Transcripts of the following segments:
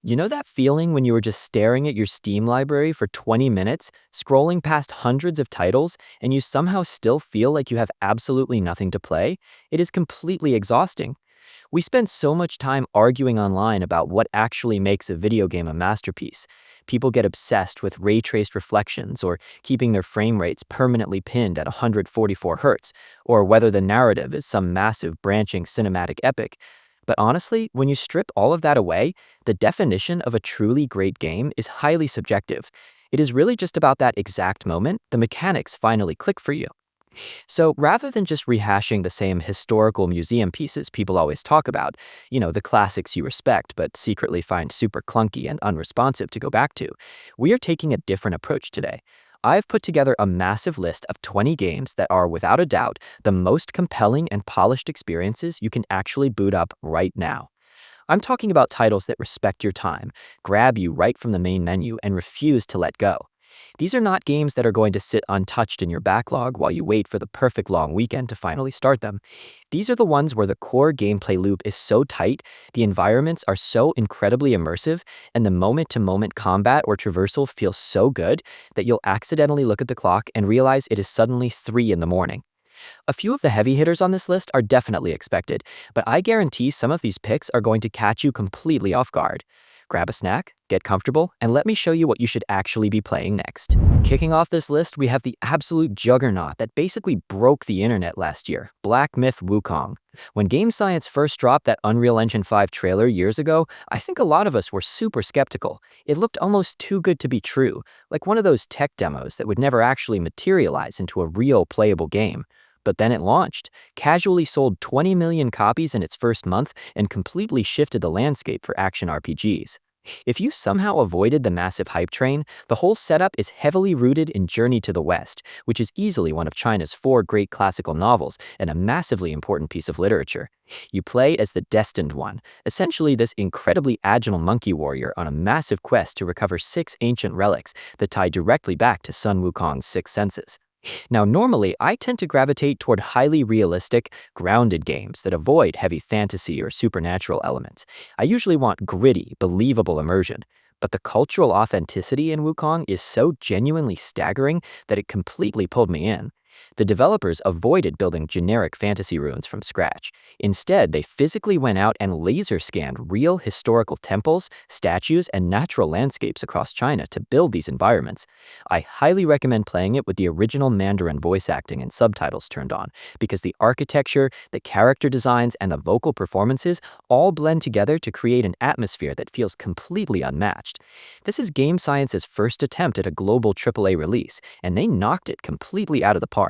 You know that feeling when you were just staring at your Steam library for 20 minutes, scrolling past hundreds of titles, and you somehow still feel like you have absolutely nothing to play? It is completely exhausting. We spend so much time arguing online about what actually makes a video game a masterpiece. People get obsessed with ray-traced reflections or keeping their frame rates permanently pinned at 144 Hz, or whether the narrative is some massive branching cinematic epic. But honestly, when you strip all of that away, the definition of a truly great game is highly subjective. It is really just about that exact moment the mechanics finally click for you. So rather than just rehashing the same historical museum pieces people always talk about, the classics you respect but secretly find super clunky and unresponsive to go back to, we are taking a different approach today. I've put together a massive list of 20 games that are, without a doubt, the most compelling and polished experiences you can actually boot up right now. I'm talking about titles that respect your time, grab you right from the main menu, and refuse to let go. These are not games that are going to sit untouched in your backlog while you wait for the perfect long weekend to finally start them. These are the ones where the core gameplay loop is so tight, the environments are so incredibly immersive, and the moment-to-moment combat or traversal feels so good that you'll accidentally look at the clock and realize it is suddenly 3 in the morning. A few of the heavy hitters on this list are definitely expected, but I guarantee some of these picks are going to catch you completely off guard. Grab a snack, get comfortable, and let me show you what you should actually be playing next. Kicking off this list, we have the absolute juggernaut that basically broke the internet last year, Black Myth Wukong. When Game Science first dropped that Unreal Engine 5 trailer years ago, I think a lot of us were super skeptical. It looked almost too good to be true, like one of those tech demos that would never actually materialize into a real playable game. But then it launched, casually sold 20 million copies in its first month, and completely shifted the landscape for action RPGs. If you somehow avoided the massive hype train, the whole setup is heavily rooted in Journey to the West, which is easily one of China's 4 great classical novels and a massively important piece of literature. You play as the Destined One, essentially this incredibly agile monkey warrior on a massive quest to recover 6 ancient relics that tie directly back to Sun Wukong's 6 senses. Now, normally, I tend to gravitate toward highly realistic, grounded games that avoid heavy fantasy or supernatural elements. I usually want gritty, believable immersion. But the cultural authenticity in Wukong is so genuinely staggering that it completely pulled me in. The developers avoided building generic fantasy ruins from scratch. Instead, they physically went out and laser scanned real historical temples, statues, and natural landscapes across China to build these environments. I highly recommend playing it with the original Mandarin voice acting and subtitles turned on, because the architecture, the character designs, and the vocal performances all blend together to create an atmosphere that feels completely unmatched. This is Game Science's first attempt at a global AAA release, and they knocked it completely out of the park.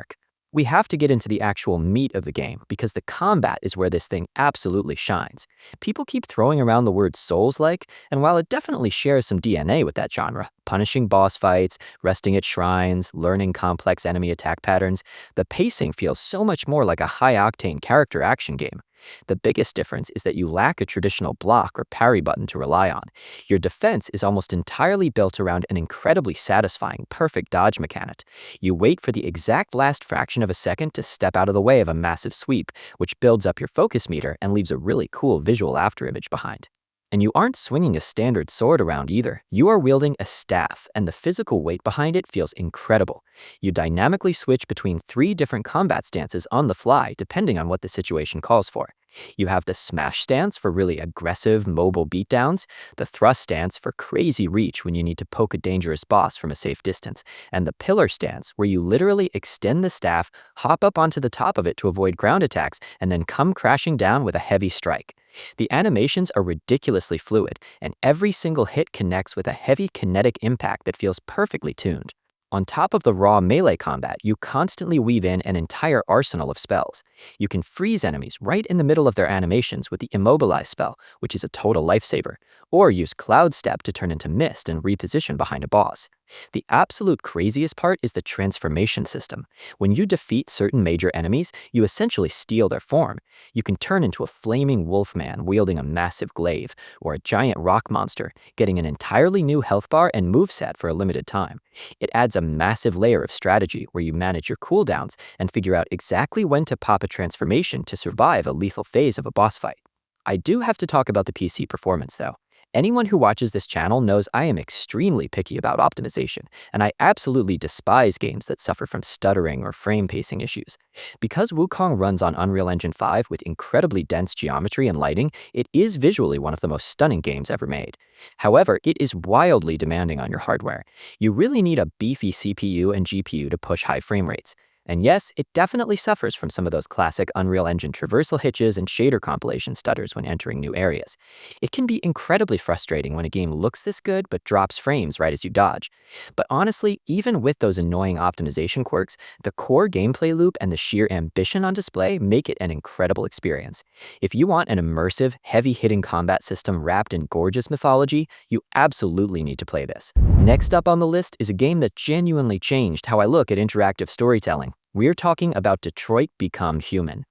We have to get into the actual meat of the game, because the combat is where this thing absolutely shines. People keep throwing around the word Souls-like, and while it definitely shares some DNA with that genre, punishing boss fights, resting at shrines, learning complex enemy attack patterns, the pacing feels so much more like a high-octane character action game. The biggest difference is that you lack a traditional block or parry button to rely on. Your defense is almost entirely built around an incredibly satisfying, perfect dodge mechanic. You wait for the exact last fraction of a second to step out of the way of a massive sweep, which builds up your focus meter and leaves a really cool visual afterimage behind. And you aren't swinging a standard sword around either. You are wielding a staff, and the physical weight behind it feels incredible. You dynamically switch between 3 different combat stances on the fly, depending on what the situation calls for. You have the smash stance for really aggressive, mobile beatdowns, the thrust stance for crazy reach when you need to poke a dangerous boss from a safe distance, and the pillar stance where you literally extend the staff, hop up onto the top of it to avoid ground attacks, and then come crashing down with a heavy strike. The animations are ridiculously fluid, and every single hit connects with a heavy kinetic impact that feels perfectly tuned. On top of the raw melee combat, you constantly weave in an entire arsenal of spells. You can freeze enemies right in the middle of their animations with the Immobilize spell, which is a total lifesaver, or use Cloud Step to turn into mist and reposition behind a boss. The absolute craziest part is the transformation system. When you defeat certain major enemies, you essentially steal their form. You can turn into a flaming wolfman wielding a massive glaive, or a giant rock monster, getting an entirely new health bar and moveset for a limited time. It adds a massive layer of strategy where you manage your cooldowns and figure out exactly when to pop a transformation to survive a lethal phase of a boss fight. I do have to talk about the PC performance though. Anyone who watches this channel knows I am extremely picky about optimization, and I absolutely despise games that suffer from stuttering or frame pacing issues. Because Wukong runs on Unreal Engine 5 with incredibly dense geometry and lighting, it is visually one of the most stunning games ever made. However, it is wildly demanding on your hardware. You really need a beefy CPU and GPU to push high frame rates. And yes, it definitely suffers from some of those classic Unreal Engine traversal hitches and shader compilation stutters when entering new areas. It can be incredibly frustrating when a game looks this good but drops frames right as you dodge. But honestly, even with those annoying optimization quirks, the core gameplay loop and the sheer ambition on display make it an incredible experience. If you want an immersive, heavy-hitting combat system wrapped in gorgeous mythology, you absolutely need to play this. Next up on the list is a game that genuinely changed how I look at interactive storytelling. We're talking about Detroit Become Human.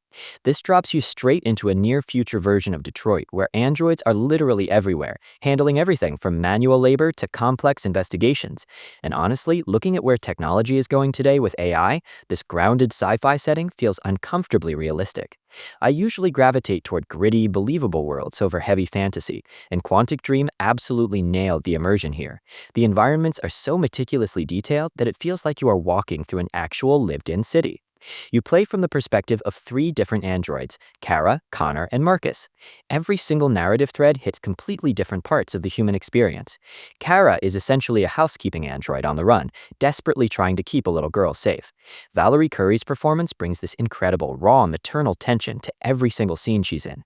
This drops you straight into a near-future version of Detroit where androids are literally everywhere, handling everything from manual labor to complex investigations. And honestly, looking at where technology is going today with AI, this grounded sci-fi setting feels uncomfortably realistic. I usually gravitate toward gritty, believable worlds over heavy fantasy, and Quantic Dream absolutely nailed the immersion here. The environments are so meticulously detailed that it feels like you are walking through an actual lived-in city. You play from the perspective of three different androids, Kara, Connor, and Marcus. Every single narrative thread hits completely different parts of the human experience. Kara is essentially a housekeeping android on the run, desperately trying to keep a little girl safe. Valerie Curry's performance brings this incredible, raw, maternal tension to every single scene she's in.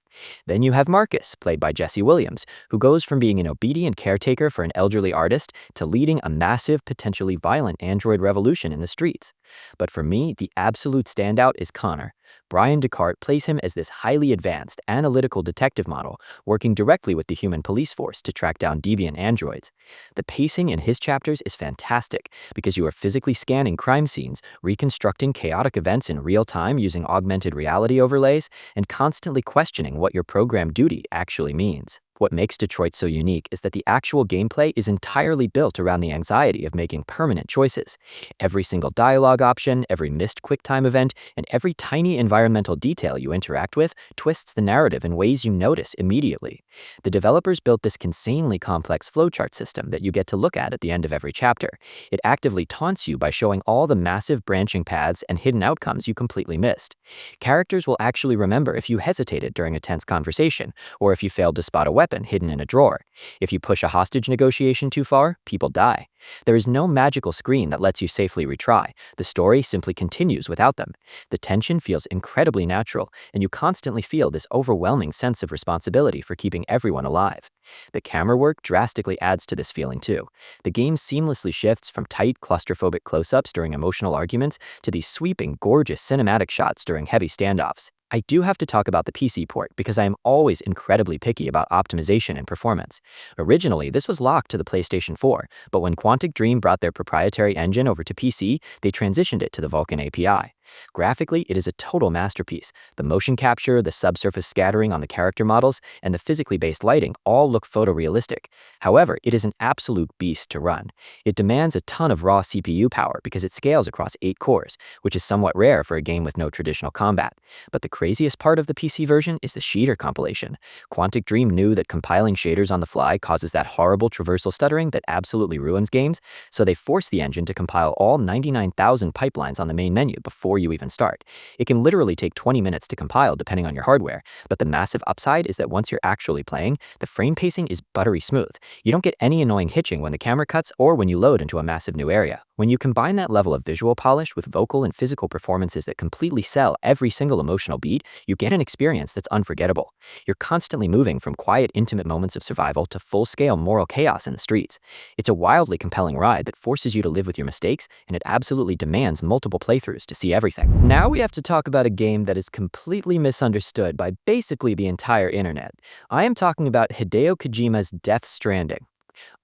Then you have Marcus, played by Jesse Williams, who goes from being an obedient caretaker for an elderly artist to leading a massive, potentially violent android revolution in the streets. But for me, the absolute standout is Connor. Brian Descartes plays him as this highly advanced, analytical detective model, working directly with the human police force to track down deviant androids. The pacing in his chapters is fantastic, because you are physically scanning crime scenes, reconstructing chaotic events in real time using augmented reality overlays, and constantly questioning what your program duty actually means. What makes Detroit so unique is that the actual gameplay is entirely built around the anxiety of making permanent choices. Every single dialogue option, every missed QuickTime event, and every tiny environmental detail you interact with twists the narrative in ways you notice immediately. The developers built this insanely complex flowchart system that you get to look at the end of every chapter. It actively taunts you by showing all the massive branching paths and hidden outcomes you completely missed. Characters will actually remember if you hesitated during a tense conversation, or if you failed to spot a weapon hidden in a drawer. If you push a hostage negotiation too far, people die. There is no magical screen that lets you safely retry. The story simply continues without them. The tension feels incredibly natural, and you constantly feel this overwhelming sense of responsibility for keeping everyone alive. The camera work drastically adds to this feeling too. The game seamlessly shifts from tight, claustrophobic close-ups during emotional arguments to these sweeping, gorgeous cinematic shots during heavy standoffs. I do have to talk about the PC port because I am always incredibly picky about optimization and performance. Originally, this was locked to the PlayStation 4, but when Quantic Dream brought their proprietary engine over to PC, they transitioned it to the Vulkan API. Graphically, it is a total masterpiece. The motion capture, the subsurface scattering on the character models, and the physically based lighting all look photorealistic. However, it is an absolute beast to run. It demands a ton of raw CPU power because it scales across 8 cores, which is somewhat rare for a game with no traditional combat. But the craziest part of the PC version is the shader compilation. Quantic Dream knew that compiling shaders on the fly causes that horrible traversal stuttering that absolutely ruins games, so they forced the engine to compile all 99,000 pipelines on the main menu before you even start. It can literally take 20 minutes to compile depending on your hardware, but the massive upside is that once you're actually playing, the frame pacing is buttery smooth. You don't get any annoying hitching when the camera cuts or when you load into a massive new area. When you combine that level of visual polish with vocal and physical performances that completely sell every single emotional beat, you get an experience that's unforgettable. You're constantly moving from quiet, intimate moments of survival to full-scale moral chaos in the streets. It's a wildly compelling ride that forces you to live with your mistakes, and it absolutely demands multiple playthroughs to see everything. Now we have to talk about a game that is completely misunderstood by basically the entire internet. I am talking about Hideo Kojima's Death Stranding.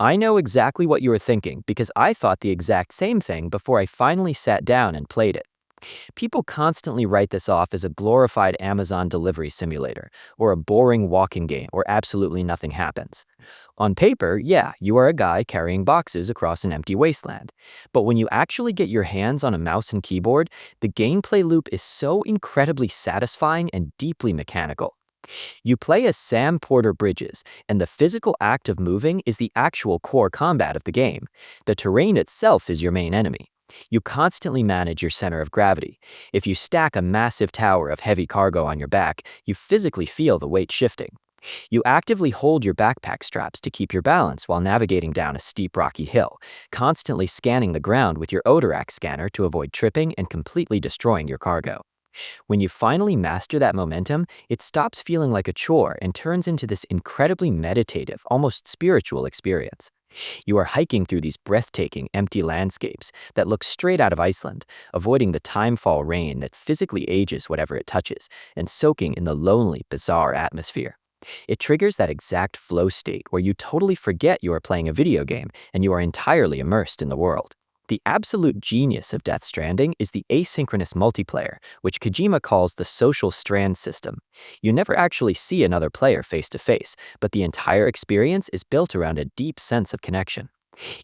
I know exactly what you were thinking because I thought the exact same thing before I finally sat down and played it. People constantly write this off as a glorified Amazon delivery simulator, or a boring walking game where absolutely nothing happens. On paper, yeah, you are a guy carrying boxes across an empty wasteland. But when you actually get your hands on a mouse and keyboard, the gameplay loop is so incredibly satisfying and deeply mechanical. You play as Sam Porter Bridges, and the physical act of moving is the actual core combat of the game. The terrain itself is your main enemy. You constantly manage your center of gravity. If you stack a massive tower of heavy cargo on your back, you physically feel the weight shifting. You actively hold your backpack straps to keep your balance while navigating down a steep rocky hill, constantly scanning the ground with your Odorax scanner to avoid tripping and completely destroying your cargo. When you finally master that momentum, it stops feeling like a chore and turns into this incredibly meditative, almost spiritual experience. You are hiking through these breathtaking, empty landscapes that look straight out of Iceland, avoiding the timefall rain that physically ages whatever it touches, and soaking in the lonely, bizarre atmosphere. It triggers that exact flow state where you totally forget you are playing a video game and you are entirely immersed in the world. The absolute genius of Death Stranding is the asynchronous multiplayer, which Kojima calls the social strand system. You never actually see another player face to face, but the entire experience is built around a deep sense of connection.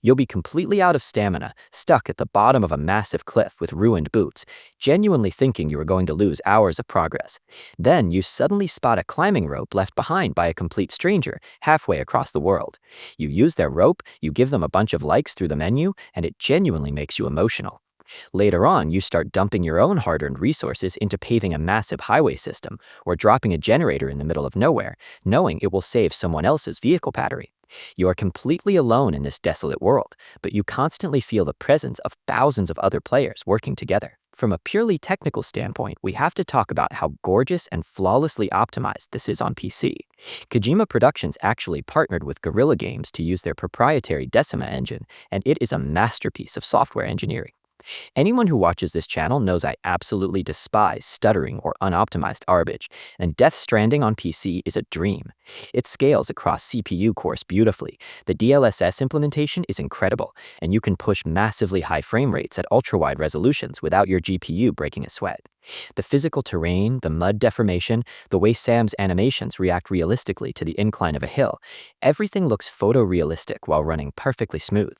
You'll be completely out of stamina, stuck at the bottom of a massive cliff with ruined boots, genuinely thinking you are going to lose hours of progress. Then you suddenly spot a climbing rope left behind by a complete stranger halfway across the world. You use their rope, you give them a bunch of likes through the menu, and it genuinely makes you emotional. Later on, you start dumping your own hard-earned resources into paving a massive highway system or dropping a generator in the middle of nowhere, knowing it will save someone else's vehicle battery. You are completely alone in this desolate world, but you constantly feel the presence of thousands of other players working together. From a purely technical standpoint, we have to talk about how gorgeous and flawlessly optimized this is on PC. Kojima Productions actually partnered with Guerrilla Games to use their proprietary Decima engine, and it is a masterpiece of software engineering. Anyone who watches this channel knows I absolutely despise stuttering or unoptimized garbage, and Death Stranding on PC is a dream. It scales across CPU cores beautifully, the DLSS implementation is incredible, and you can push massively high frame rates at ultra-wide resolutions without your GPU breaking a sweat. The physical terrain, the mud deformation, the way Sam's animations react realistically to the incline of a hill, everything looks photorealistic while running perfectly smooth.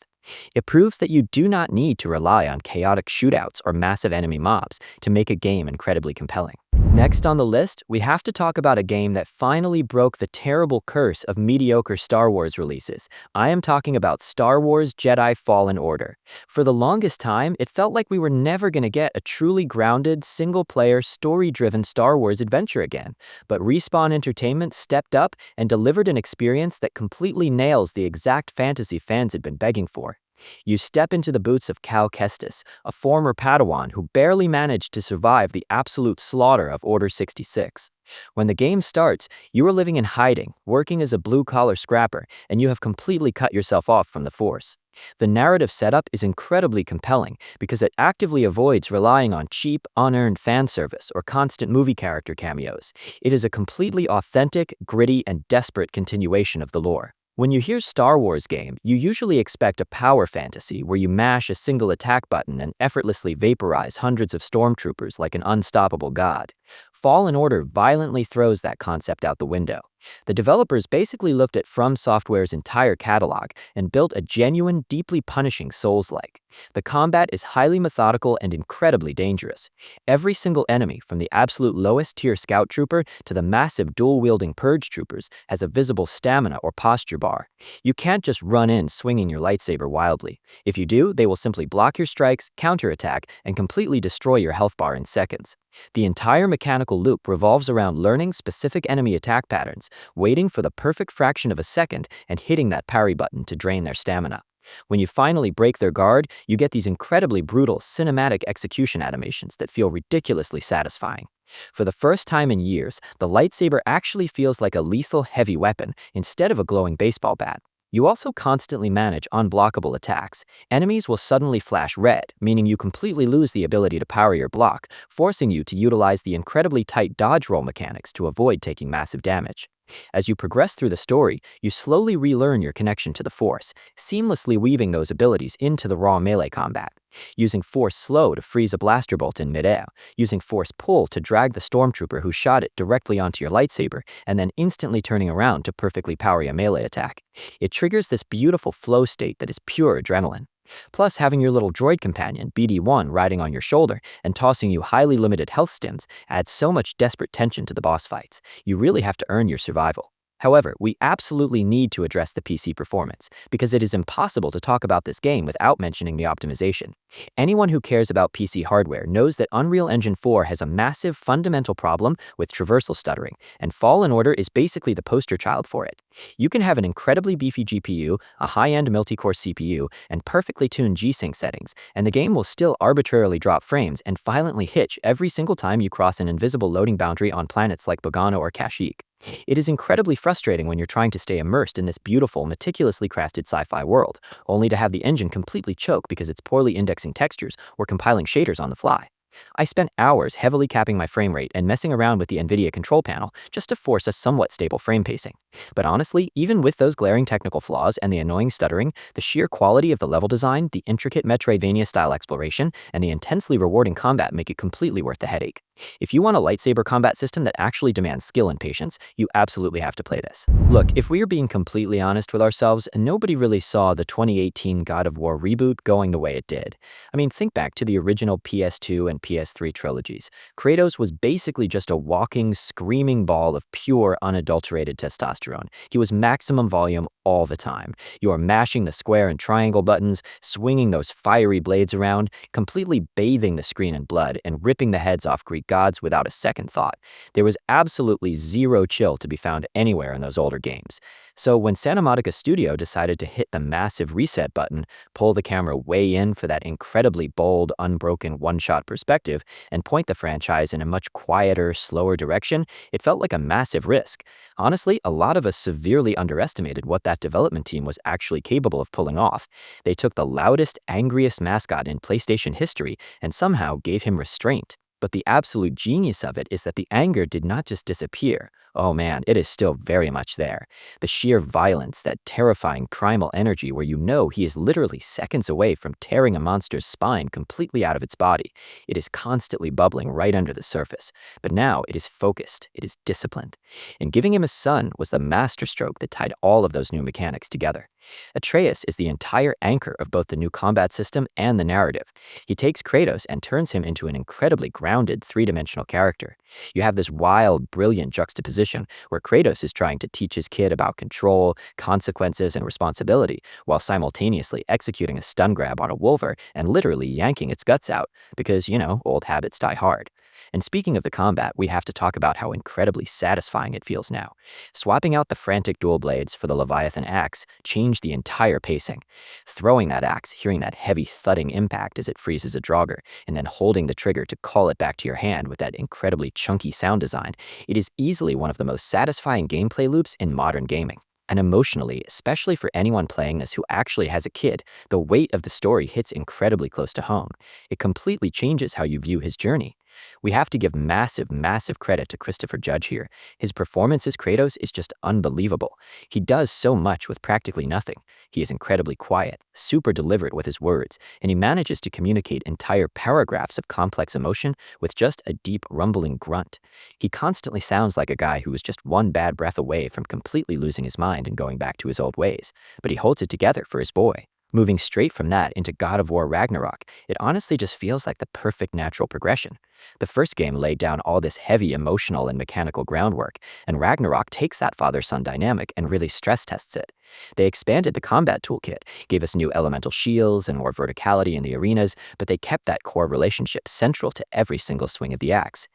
It proves that you do not need to rely on chaotic shootouts or massive enemy mobs to make a game incredibly compelling. Next on the list, we have to talk about a game that finally broke the terrible curse of mediocre Star Wars releases. I am talking about Star Wars Jedi Fallen Order. For the longest time, it felt like we were never going to get a truly grounded, single-player, story-driven Star Wars adventure again. But Respawn Entertainment stepped up and delivered an experience that completely nails the exact fantasy fans had been begging for. You step into the boots of Cal Kestis, a former Padawan who barely managed to survive the absolute slaughter of Order 66. When the game starts, you are living in hiding, working as a blue-collar scrapper, and you have completely cut yourself off from the Force. The narrative setup is incredibly compelling because it actively avoids relying on cheap, unearned fan service or constant movie character cameos. It is a completely authentic, gritty, and desperate continuation of the lore. When you hear Star Wars game, you usually expect a power fantasy where you mash a single attack button and effortlessly vaporize hundreds of stormtroopers like an unstoppable god. Fallen Order violently throws that concept out the window. The developers basically looked at From Software's entire catalog and built a genuine, deeply punishing Souls-like. The combat is highly methodical and incredibly dangerous. Every single enemy, from the absolute lowest tier scout trooper to the massive dual-wielding purge troopers, has a visible stamina or posture bar. You can't just run in swinging your lightsaber wildly. If you do, they will simply block your strikes, counterattack, and completely destroy your health bar in seconds. The entire mechanical loop revolves around learning specific enemy attack patterns, waiting for the perfect fraction of a second, and hitting that parry button to drain their stamina. When you finally break their guard, you get these incredibly brutal cinematic execution animations that feel ridiculously satisfying. For the first time in years, the lightsaber actually feels like a lethal heavy weapon instead of a glowing baseball bat. You also constantly manage unblockable attacks. Enemies will suddenly flash red, meaning you completely lose the ability to power your block, forcing you to utilize the incredibly tight dodge roll mechanics to avoid taking massive damage. As you progress through the story, you slowly relearn your connection to the Force, seamlessly weaving those abilities into the raw melee combat. Using Force Slow to freeze a blaster bolt in midair, using Force Pull to drag the stormtrooper who shot it directly onto your lightsaber, and then instantly turning around to perfectly power a melee attack. It triggers this beautiful flow state that is pure adrenaline. Plus, having your little droid companion, BD-1, riding on your shoulder and tossing you highly limited health stims adds so much desperate tension to the boss fights. You really have to earn your survival. However, we absolutely need to address the PC performance, because it is impossible to talk about this game without mentioning the optimization. Anyone who cares about PC hardware knows that Unreal Engine 4 has a massive fundamental problem with traversal stuttering, and Fallen Order is basically the poster child for it. You can have an incredibly beefy GPU, a high-end multi-core CPU, and perfectly tuned G-Sync settings, and the game will still arbitrarily drop frames and violently hitch every single time you cross an invisible loading boundary on planets like Bogano or Kashyyyk. It is incredibly frustrating when you're trying to stay immersed in this beautiful, meticulously crafted sci-fi world, only to have the engine completely choke because it's poorly indexing textures or compiling shaders on the fly. I spent hours heavily capping my frame rate and messing around with the NVIDIA control panel just to force a somewhat stable frame pacing. But honestly, even with those glaring technical flaws and the annoying stuttering, the sheer quality of the level design, the intricate Metroidvania-style exploration, and the intensely rewarding combat make it completely worth the headache. If you want a lightsaber combat system that actually demands skill and patience, you absolutely have to play this. Look, if we are being completely honest with ourselves, nobody really saw the 2018 God of War reboot going the way it did. I mean, think back to the original PS2 and PS3 trilogies. Kratos was basically just a walking, screaming ball of pure, unadulterated testosterone. He was maximum volume all the time. You are mashing the square and triangle buttons, swinging those fiery blades around, completely bathing the screen in blood, and ripping the heads off Greek gods without a second thought. There was absolutely zero chill to be found anywhere in those older games. So when Santa Monica Studio decided to hit the massive reset button, pull the camera way in for that incredibly bold, unbroken one-shot perspective, and point the franchise in a much quieter, slower direction, it felt like a massive risk. Honestly, a lot of us severely underestimated what that development team was actually capable of pulling off. They took the loudest, angriest mascot in PlayStation history and somehow gave him restraint. But the absolute genius of it is that the anger did not just disappear. Oh man, it is still very much there. The sheer violence, that terrifying primal energy where you know he is literally seconds away from tearing a monster's spine completely out of its body. It is constantly bubbling right under the surface. But now it is focused, it is disciplined. And giving him a son was the masterstroke that tied all of those new mechanics together. Atreus is the entire anchor of both the new combat system and the narrative. He takes Kratos and turns him into an incredibly grounded, three-dimensional character. You have this wild, brilliant juxtaposition where Kratos is trying to teach his kid about control, consequences, and responsibility, while simultaneously executing a stun grab on a wolver and literally yanking its guts out, because, old habits die hard. And speaking of the combat, we have to talk about how incredibly satisfying it feels now. Swapping out the frantic dual blades for the Leviathan axe changed the entire pacing. Throwing that axe, hearing that heavy thudding impact as it freezes a Draugr, and then holding the trigger to call it back to your hand with that incredibly chunky sound design, it is easily one of the most satisfying gameplay loops in modern gaming. And emotionally, especially for anyone playing this who actually has a kid, the weight of the story hits incredibly close to home. It completely changes how you view his journey. We have to give massive, massive credit to Christopher Judge here. His performance as Kratos is just unbelievable. He does so much with practically nothing. He is incredibly quiet, super deliberate with his words, and he manages to communicate entire paragraphs of complex emotion with just a deep, rumbling grunt. He constantly sounds like a guy who is just one bad breath away from completely losing his mind and going back to his old ways, but he holds it together for his boy. Moving straight from that into God of War Ragnarok, it honestly just feels like the perfect natural progression. The first game laid down all this heavy emotional and mechanical groundwork, and Ragnarok takes that father-son dynamic and really stress tests it. They expanded the combat toolkit, gave us new elemental shields and more verticality in the arenas, but they kept that core relationship central to every single swing of the axe.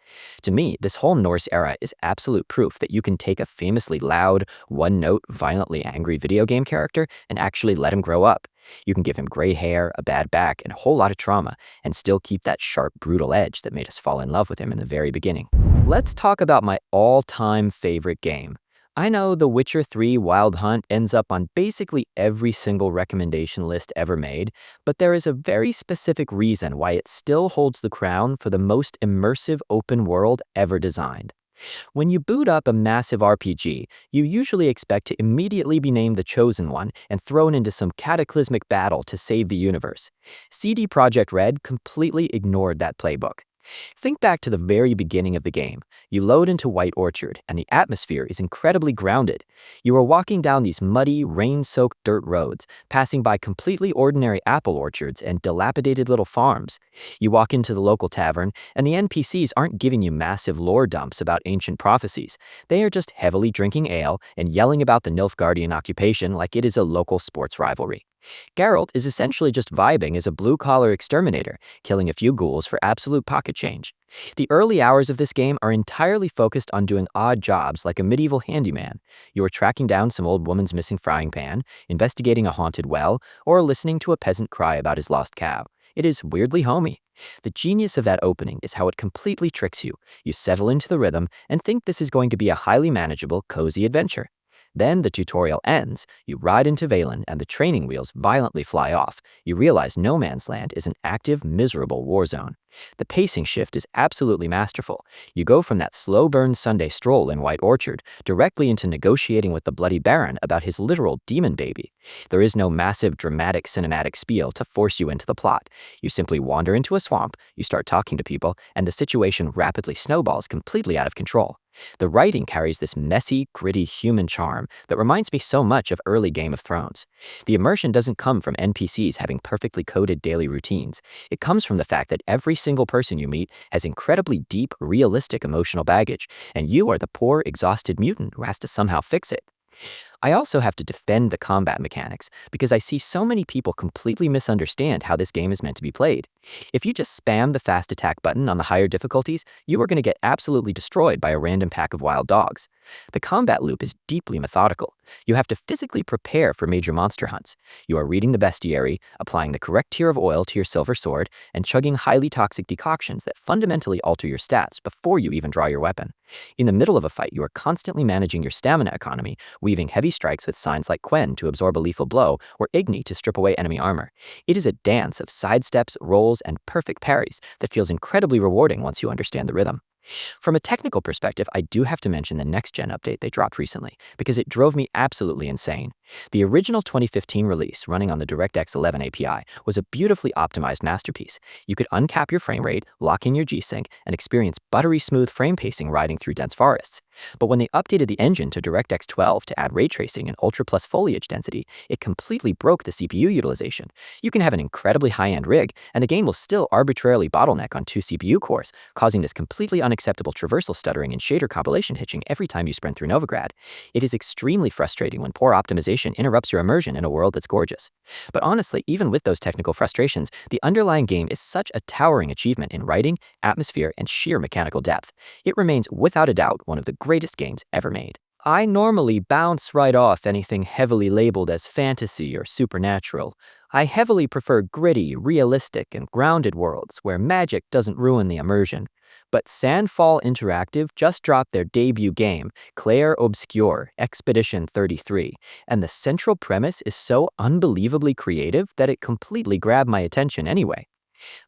To me, this whole Norse era is absolute proof that you can take a famously loud, one-note, violently angry video game character and actually let him grow up. You can give him gray hair, a bad back, and a whole lot of trauma, and still keep that sharp, brutal edge that made us fall in love with him in the very beginning. Let's talk about my all-time favorite game. I know The Witcher 3 Wild Hunt ends up on basically every single recommendation list ever made, but there is a very specific reason why it still holds the crown for the most immersive open world ever designed. When you boot up a massive RPG, you usually expect to immediately be named the Chosen One and thrown into some cataclysmic battle to save the universe. CD Projekt Red completely ignored that playbook. Think back to the very beginning of the game. You load into White Orchard, and the atmosphere is incredibly grounded. You are walking down these muddy, rain-soaked dirt roads, passing by completely ordinary apple orchards and dilapidated little farms. You walk into the local tavern, and the NPCs aren't giving you massive lore dumps about ancient prophecies. They are just heavily drinking ale and yelling about the Nilfgaardian occupation like it is a local sports rivalry. Geralt is essentially just vibing as a blue-collar exterminator, killing a few ghouls for absolute pocket change. The early hours of this game are entirely focused on doing odd jobs like a medieval handyman. You are tracking down some old woman's missing frying pan, investigating a haunted well, or listening to a peasant cry about his lost cow. It is weirdly homey. The genius of that opening is how it completely tricks you. You settle into the rhythm and think this is going to be a highly manageable, cozy adventure. Then the tutorial ends, you ride into Valen and the training wheels violently fly off. You realize No Man's Land is an active, miserable war zone. The pacing shift is absolutely masterful. You go from that slow-burn Sunday stroll in White Orchard directly into negotiating with the Bloody Baron about his literal demon baby. There is no massive, dramatic cinematic spiel to force you into the plot. You simply wander into a swamp, you start talking to people, and the situation rapidly snowballs completely out of control. The writing carries this messy, gritty human charm that reminds me so much of early Game of Thrones. The immersion doesn't come from NPCs having perfectly coded daily routines. It comes from the fact that every single person you meet has incredibly deep, realistic emotional baggage, and you are the poor, exhausted mutant who has to somehow fix it. I also have to defend the combat mechanics because I see so many people completely misunderstand how this game is meant to be played. If you just spam the fast attack button on the higher difficulties, you are going to get absolutely destroyed by a random pack of wild dogs. The combat loop is deeply methodical. You have to physically prepare for major monster hunts. You are reading the bestiary, applying the correct tier of oil to your silver sword, and chugging highly toxic decoctions that fundamentally alter your stats before you even draw your weapon. In the middle of a fight, you are constantly managing your stamina economy, weaving heavy strikes with signs like Quen to absorb a lethal blow or Igni to strip away enemy armor. It is a dance of sidesteps, rolls, and perfect parries that feels incredibly rewarding once you understand the rhythm. From a technical perspective, I do have to mention the next-gen update they dropped recently, because it drove me absolutely insane. The original 2015 release, running on the DirectX 11 API, was a beautifully optimized masterpiece. You could uncap your frame rate, lock in your G-Sync, and experience buttery smooth frame pacing riding through dense forests. But when they updated the engine to DirectX 12 to add ray tracing and Ultra Plus foliage density, it completely broke the CPU utilization. You can have an incredibly high-end rig, and the game will still arbitrarily bottleneck on 2 CPU cores, causing this completely unacceptable traversal stuttering and shader compilation hitching every time you sprint through Novigrad. It is extremely frustrating when poor optimization interrupts your immersion in a world that's gorgeous. But honestly, even with those technical frustrations, the underlying game is such a towering achievement in writing, atmosphere, and sheer mechanical depth. It remains without a doubt one of the greatest games ever made. I normally bounce right off anything heavily labeled as fantasy or supernatural. I heavily prefer gritty, realistic, and grounded worlds where magic doesn't ruin the immersion. But Sandfall Interactive just dropped their debut game, Clair Obscure Expedition 33, and the central premise is so unbelievably creative that it completely grabbed my attention anyway.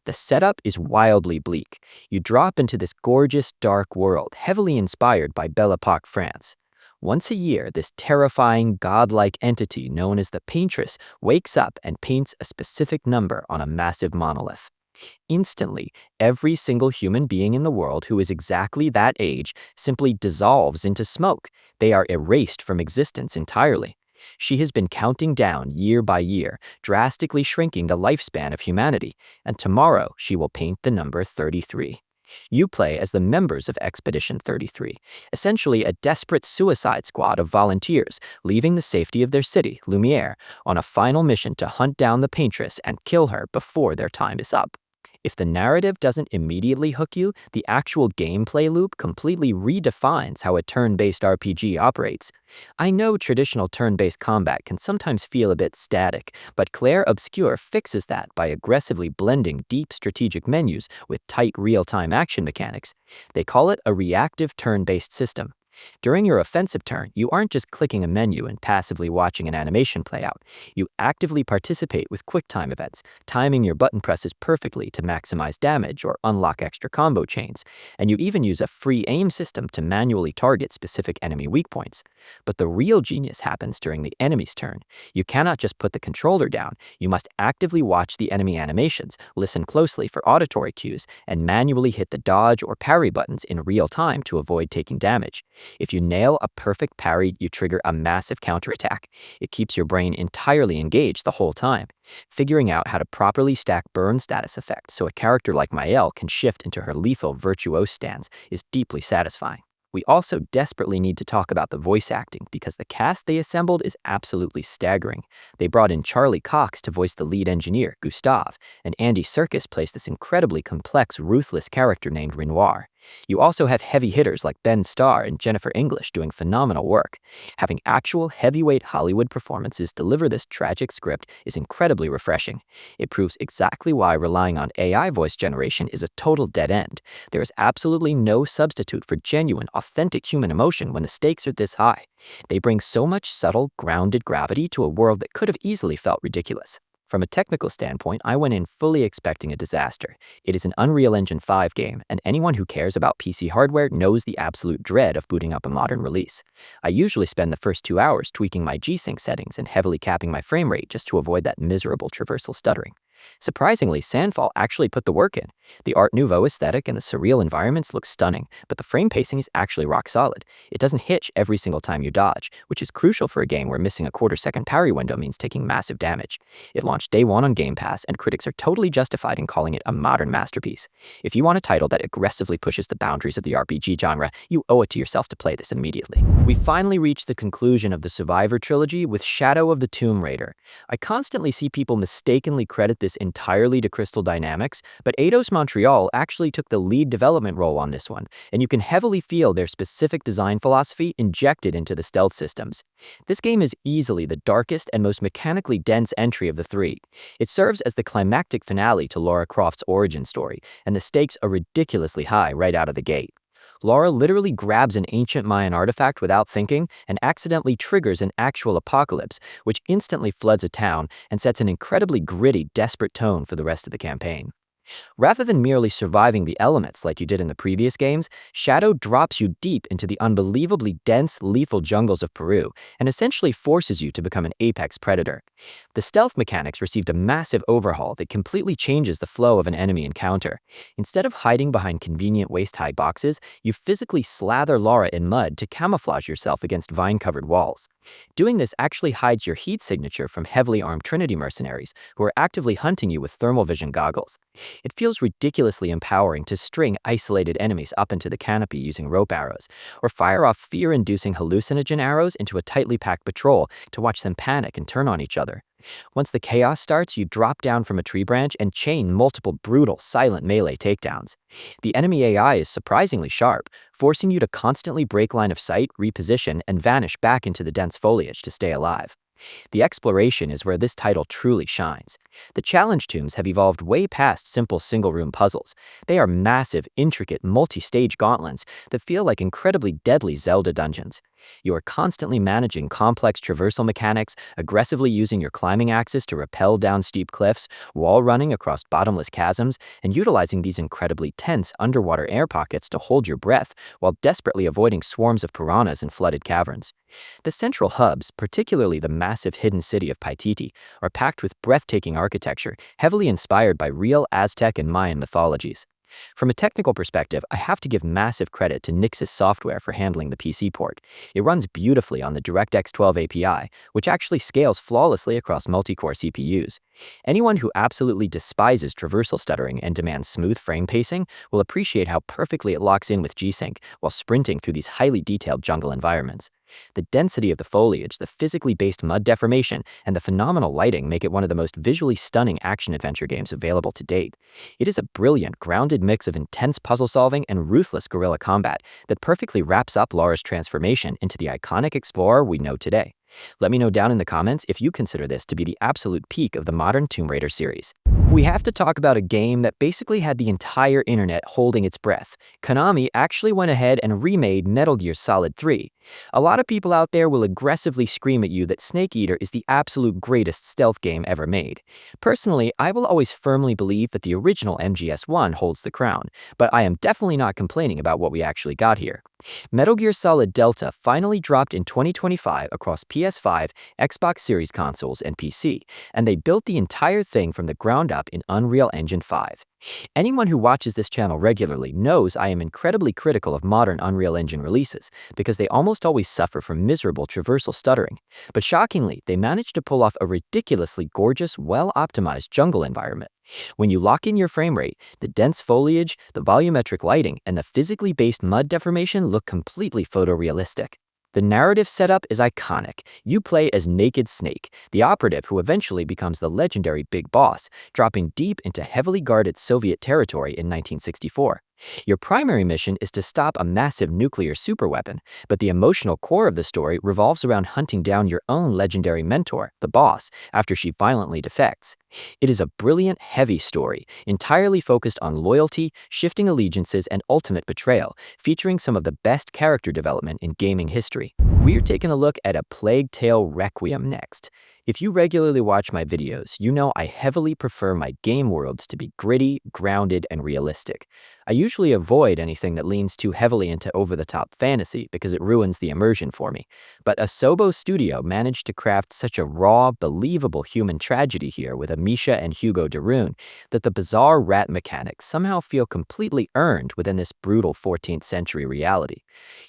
The setup is wildly bleak. You drop into this gorgeous, dark world, heavily inspired by Belle Epoque France. Once a year, this terrifying, godlike entity known as the Paintress wakes up and paints a specific number on a massive monolith. Instantly, every single human being in the world who is exactly that age simply dissolves into smoke. They are erased from existence entirely. She has been counting down year by year, drastically shrinking the lifespan of humanity, and tomorrow she will paint the number 33. You play as the members of Expedition 33, essentially a desperate suicide squad of volunteers leaving the safety of their city, Lumiere, on a final mission to hunt down the Paintress and kill her before their time is up. If the narrative doesn't immediately hook you, the actual gameplay loop completely redefines how a turn-based RPG operates. I know traditional turn-based combat can sometimes feel a bit static, but Clair Obscure fixes that by aggressively blending deep strategic menus with tight real-time action mechanics. They call it a reactive turn-based system. During your offensive turn, you aren't just clicking a menu and passively watching an animation play out. You actively participate with QuickTime events, timing your button presses perfectly to maximize damage or unlock extra combo chains, and you even use a free aim system to manually target specific enemy weak points. But the real genius happens during the enemy's turn. You cannot just put the controller down, you must actively watch the enemy animations, listen closely for auditory cues, and manually hit the dodge or parry buttons in real time to avoid taking damage. If you nail a perfect parry, you trigger a massive counterattack. It keeps your brain entirely engaged the whole time. Figuring out how to properly stack burn status effects so a character like Mael can shift into her lethal virtuose stance is deeply satisfying. We also desperately need to talk about the voice acting because the cast they assembled is absolutely staggering. They brought in Charlie Cox to voice the lead engineer, Gustav, and Andy Serkis plays this incredibly complex, ruthless character named Renoir. You also have heavy hitters like Ben Starr and Jennifer English doing phenomenal work. Having actual heavyweight Hollywood performances deliver this tragic script is incredibly refreshing. It proves exactly why relying on AI voice generation is a total dead end. There is absolutely no substitute for genuine, authentic human emotion when the stakes are this high. They bring so much subtle, grounded gravity to a world that could have easily felt ridiculous. From a technical standpoint, I went in fully expecting a disaster. It is an Unreal Engine 5 game, and anyone who cares about PC hardware knows the absolute dread of booting up a modern release. I usually spend the first 2 hours tweaking my G-Sync settings and heavily capping my frame rate just to avoid that miserable traversal stuttering. Surprisingly, Sandfall actually put the work in. The Art Nouveau aesthetic and the surreal environments look stunning, but the frame pacing is actually rock solid. It doesn't hitch every single time you dodge, which is crucial for a game where missing a quarter-second parry window means taking massive damage. It launched day one on Game Pass, and critics are totally justified in calling it a modern masterpiece. If you want a title that aggressively pushes the boundaries of the RPG genre, you owe it to yourself to play this immediately. We finally reached the conclusion of the Survivor trilogy with Shadow of the Tomb Raider. I constantly see people mistakenly credit this entirely to Crystal Dynamics, but Eidos Montreal actually took the lead development role on this one, and you can heavily feel their specific design philosophy injected into the stealth systems. This game is easily the darkest and most mechanically dense entry of the three. It serves as the climactic finale to Lara Croft's origin story, and the stakes are ridiculously high right out of the gate. Lara literally grabs an ancient Mayan artifact without thinking and accidentally triggers an actual apocalypse, which instantly floods a town and sets an incredibly gritty, desperate tone for the rest of the campaign. Rather than merely surviving the elements like you did in the previous games, Shadow drops you deep into the unbelievably dense, lethal jungles of Peru and essentially forces you to become an apex predator. The stealth mechanics received a massive overhaul that completely changes the flow of an enemy encounter. Instead of hiding behind convenient waist-high boxes, you physically slather Lara in mud to camouflage yourself against vine-covered walls. Doing this actually hides your heat signature from heavily armed Trinity mercenaries who are actively hunting you with thermal vision goggles. It feels ridiculously empowering to string isolated enemies up into the canopy using rope arrows, or fire off fear-inducing hallucinogen arrows into a tightly packed patrol to watch them panic and turn on each other. Once the chaos starts, you drop down from a tree branch and chain multiple brutal, silent melee takedowns. The enemy AI is surprisingly sharp, forcing you to constantly break line of sight, reposition, and vanish back into the dense foliage to stay alive. The exploration is where this title truly shines. The challenge tombs have evolved way past simple single-room puzzles. They are massive, intricate, multi-stage gauntlets that feel like incredibly deadly Zelda dungeons. You are constantly managing complex traversal mechanics, aggressively using your climbing axes to rappel down steep cliffs, wall running across bottomless chasms, and utilizing these incredibly tense underwater air pockets to hold your breath while desperately avoiding swarms of piranhas in flooded caverns. The central hubs, particularly the massive hidden city of Paititi, are packed with breathtaking architecture, heavily inspired by real Aztec and Mayan mythologies. From a technical perspective, I have to give massive credit to Nixxes Software for handling the PC port. It runs beautifully on the DirectX 12 API, which actually scales flawlessly across multi-core CPUs. Anyone who absolutely despises traversal stuttering and demands smooth frame pacing will appreciate how perfectly it locks in with G-Sync while sprinting through these highly detailed jungle environments. The density of the foliage, the physically based mud deformation, and the phenomenal lighting make it one of the most visually stunning action-adventure games available to date. It is a brilliant, grounded mix of intense puzzle-solving and ruthless guerrilla combat that perfectly wraps up Lara's transformation into the iconic explorer we know today. Let me know down in the comments if you consider this to be the absolute peak of the modern Tomb Raider series. We have to talk about a game that basically had the entire internet holding its breath. Konami actually went ahead and remade Metal Gear Solid 3. A lot of people out there will aggressively scream at you that Snake Eater is the absolute greatest stealth game ever made. Personally, I will always firmly believe that the original MGS1 holds the crown, but I am definitely not complaining about what we actually got here. Metal Gear Solid Delta finally dropped in 2025 across PS5, Xbox Series consoles, and PC, and they built the entire thing from the ground up in Unreal Engine 5. Anyone who watches this channel regularly knows I am incredibly critical of modern Unreal Engine releases because they almost always suffer from miserable traversal stuttering. But shockingly, they managed to pull off a ridiculously gorgeous, well-optimized jungle environment. When you lock in your frame rate, the dense foliage, the volumetric lighting, and the physically based mud deformation look completely photorealistic. The narrative setup is iconic. You play as Naked Snake, the operative who eventually becomes the legendary Big Boss, dropping deep into heavily guarded Soviet territory in 1964. Your primary mission is to stop a massive nuclear superweapon, but the emotional core of the story revolves around hunting down your own legendary mentor, the Boss, after she violently defects. It is a brilliant, heavy story, entirely focused on loyalty, shifting allegiances, and ultimate betrayal, featuring some of the best character development in gaming history. We're taking a look at A Plague Tale Requiem next. If you regularly watch my videos, you know I heavily prefer my game worlds to be gritty, grounded, and realistic. I usually avoid anything that leans too heavily into over-the-top fantasy because it ruins the immersion for me. But Asobo Studio managed to craft such a raw, believable human tragedy here with Amisha and Hugo de Rune that the bizarre rat mechanics somehow feel completely earned within this brutal 14th century reality.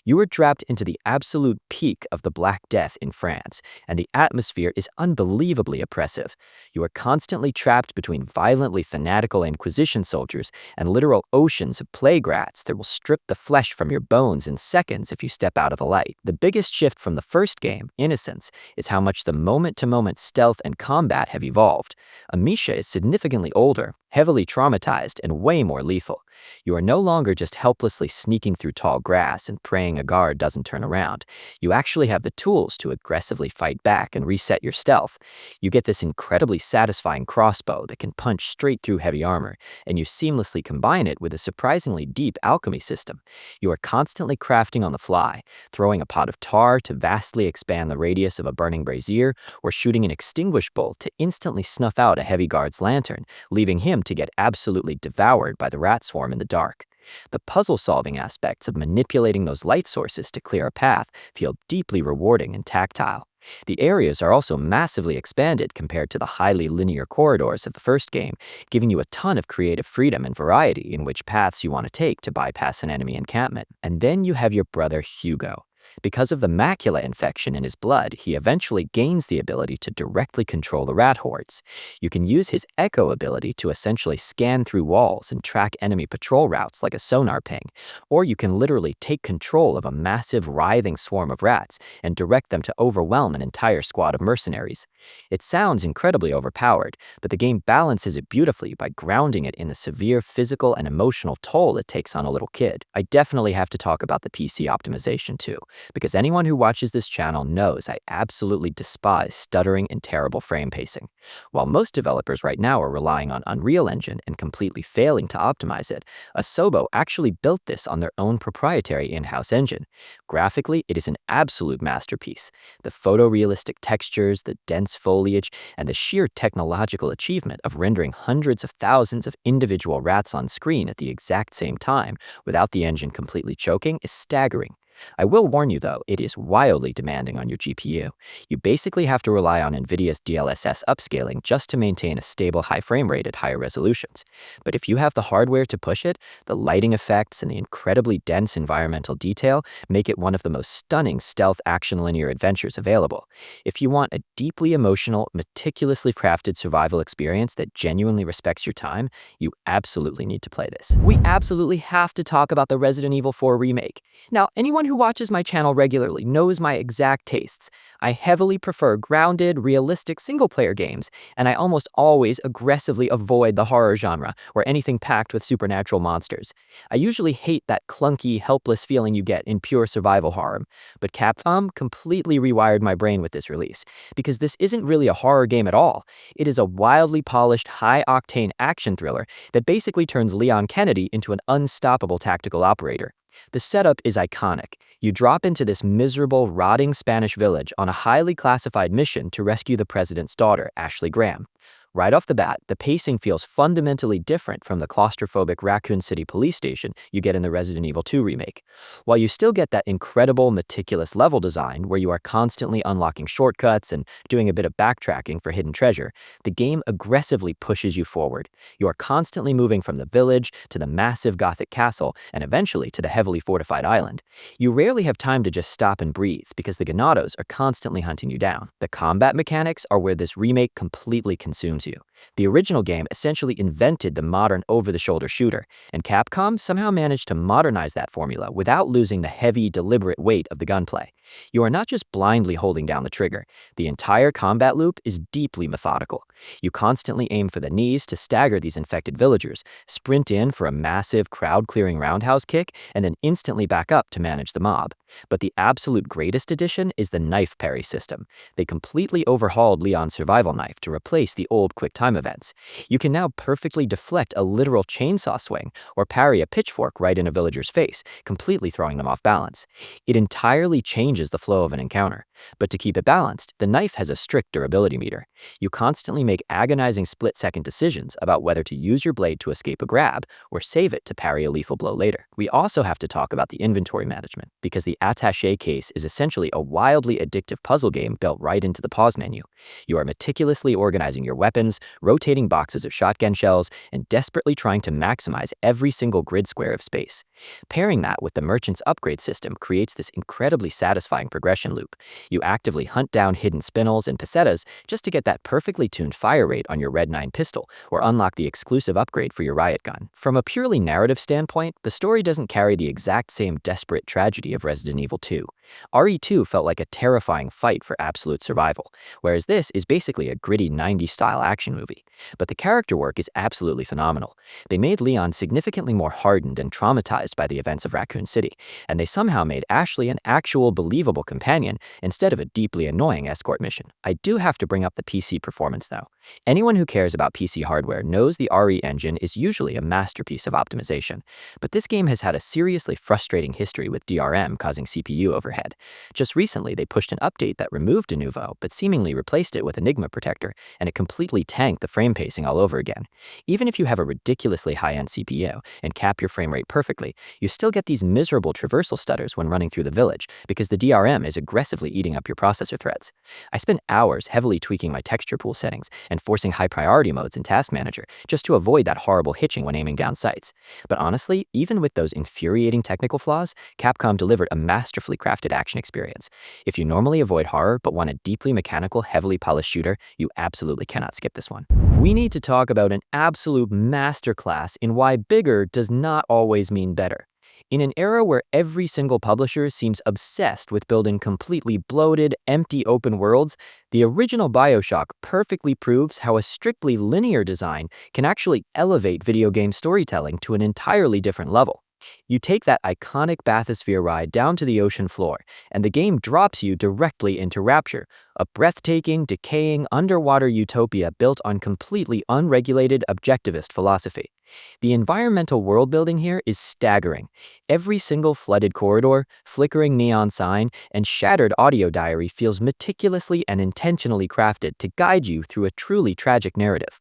You are trapped into the absolute peak of the Black Death in France, and the atmosphere is unbelievably oppressive. You are constantly trapped between violently fanatical Inquisition soldiers and literal oceans of plague rats that will strip the flesh from your bones in seconds if you step out of the light. The biggest shift from the first game, Innocence, is how much the moment-to-moment stealth and combat have evolved. Amisha is significantly older, heavily traumatized, and way more lethal. You are no longer just helplessly sneaking through tall grass and praying a guard doesn't turn around. You actually have the tools to aggressively fight back and reset your stealth. You get this incredibly satisfying crossbow that can punch straight through heavy armor, and you seamlessly combine it with a surprisingly deep alchemy system. You are constantly crafting on the fly, throwing a pot of tar to vastly expand the radius of a burning brazier, or shooting an extinguish bolt to instantly snuff out a heavy guard's lantern, leaving him to get absolutely devoured by the rat swarm in the dark. The puzzle-solving aspects of manipulating those light sources to clear a path feel deeply rewarding and tactile. The areas are also massively expanded compared to the highly linear corridors of the first game, giving you a ton of creative freedom and variety in which paths you want to take to bypass an enemy encampment. And then you have your brother Hugo. Because of the macula infection in his blood, he eventually gains the ability to directly control the rat hordes. You can use his echo ability to essentially scan through walls and track enemy patrol routes like a sonar ping, or you can literally take control of a massive writhing swarm of rats and direct them to overwhelm an entire squad of mercenaries. It sounds incredibly overpowered, but the game balances it beautifully by grounding it in the severe physical and emotional toll it takes on a little kid. I definitely have to talk about the PC optimization too, because anyone who watches this channel knows I absolutely despise stuttering and terrible frame pacing. While most developers right now are relying on Unreal Engine and completely failing to optimize it, Asobo actually built this on their own proprietary in-house engine. Graphically, it is an absolute masterpiece. The photorealistic textures, the dense foliage, and the sheer technological achievement of rendering hundreds of thousands of individual rats on screen at the exact same time without the engine completely choking is staggering. I will warn you though, it is wildly demanding on your GPU. You basically have to rely on NVIDIA's DLSS upscaling just to maintain a stable high frame rate at higher resolutions. But if you have the hardware to push it, the lighting effects and the incredibly dense environmental detail make it one of the most stunning stealth action linear adventures available. If you want a deeply emotional, meticulously crafted survival experience that genuinely respects your time, you absolutely need to play this. We absolutely have to talk about the Resident Evil 4 remake. Now, anyone who who watches my channel regularly knows my exact tastes. I heavily prefer grounded, realistic single-player games, and I almost always aggressively avoid the horror genre or anything packed with supernatural monsters. I usually hate that clunky, helpless feeling you get in pure survival horror, but Capcom completely rewired my brain with this release, because this isn't really a horror game at all. It is a wildly polished, high-octane action thriller that basically turns Leon Kennedy into an unstoppable tactical operator. The setup is iconic. You drop into this miserable, rotting Spanish village on a highly classified mission to rescue the president's daughter, Ashley Graham. Right off the bat, the pacing feels fundamentally different from the claustrophobic Raccoon City police station you get in the Resident Evil 2 remake. While you still get that incredible, meticulous level design where you are constantly unlocking shortcuts and doing a bit of backtracking for hidden treasure, the game aggressively pushes you forward. You are constantly moving from the village to the massive Gothic castle and eventually to the heavily fortified island. You rarely have time to just stop and breathe because the Ganados are constantly hunting you down. The combat mechanics are where this remake completely consumes you. The original game essentially invented the modern over-the-shoulder shooter, and Capcom somehow managed to modernize that formula without losing the heavy, deliberate weight of the gunplay. You are not just blindly holding down the trigger. The entire combat loop is deeply methodical. You constantly aim for the knees to stagger these infected villagers, sprint in for a massive crowd-clearing roundhouse kick, and then instantly back up to manage the mob. But the absolute greatest addition is the knife parry system. They completely overhauled Leon's survival knife to replace the old quick time events. You can now perfectly deflect a literal chainsaw swing or parry a pitchfork right in a villager's face, completely throwing them off balance. It entirely changes the flow of an encounter. But to keep it balanced, the knife has a strict durability meter. You constantly make agonizing split-second decisions about whether to use your blade to escape a grab or save it to parry a lethal blow later. We also have to talk about the inventory management, because the attaché case is essentially a wildly addictive puzzle game built right into the pause menu. You are meticulously organizing your weapons, rotating boxes of shotgun shells, and desperately trying to maximize every single grid square of space. Pairing that with the merchant's upgrade system creates this incredibly satisfying progression loop. You actively hunt down hidden spinels and pesetas just to get that perfectly tuned fire rate on your Red 9 pistol, or unlock the exclusive upgrade for your riot gun. From a purely narrative standpoint, the story doesn't carry the exact same desperate tragedy of Resident Evil 2. RE2 felt like a terrifying fight for absolute survival, whereas this is basically a gritty 90s-style action movie. But the character work is absolutely phenomenal. They made Leon significantly more hardened and traumatized by the events of Raccoon City, and they somehow made Ashley an actual believable companion instead of a deeply annoying escort mission. I do have to bring up the PC performance though. Anyone who cares about PC hardware knows the RE engine is usually a masterpiece of optimization, but this game has had a seriously frustrating history with DRM causing CPU overhead. Just recently, they pushed an update that removed Denuvo, but seemingly replaced it with Enigma Protector, and it completely tanked the frame pacing all over again. Even if you have a ridiculously high-end CPU and cap your frame rate perfectly, you still get these miserable traversal stutters when running through the village, because the DRM is aggressively eating up your processor threads. I spent hours heavily tweaking my texture pool settings and forcing high priority modes in Task Manager just to avoid that horrible hitching when aiming down sights. But honestly, even with those infuriating technical flaws, Capcom delivered a masterfully crafted action experience. If you normally avoid horror but want a deeply mechanical, heavily polished shooter, you absolutely cannot skip this one. We need to talk about an absolute masterclass in why bigger does not always mean better. In an era where every single publisher seems obsessed with building completely bloated, empty open worlds, the original BioShock perfectly proves how a strictly linear design can actually elevate video game storytelling to an entirely different level. You take that iconic bathysphere ride down to the ocean floor, and the game drops you directly into Rapture, a breathtaking, decaying underwater utopia built on completely unregulated objectivist philosophy. The environmental world building here is staggering. Every single flooded corridor, flickering neon sign, and shattered audio diary feels meticulously and intentionally crafted to guide you through a truly tragic narrative.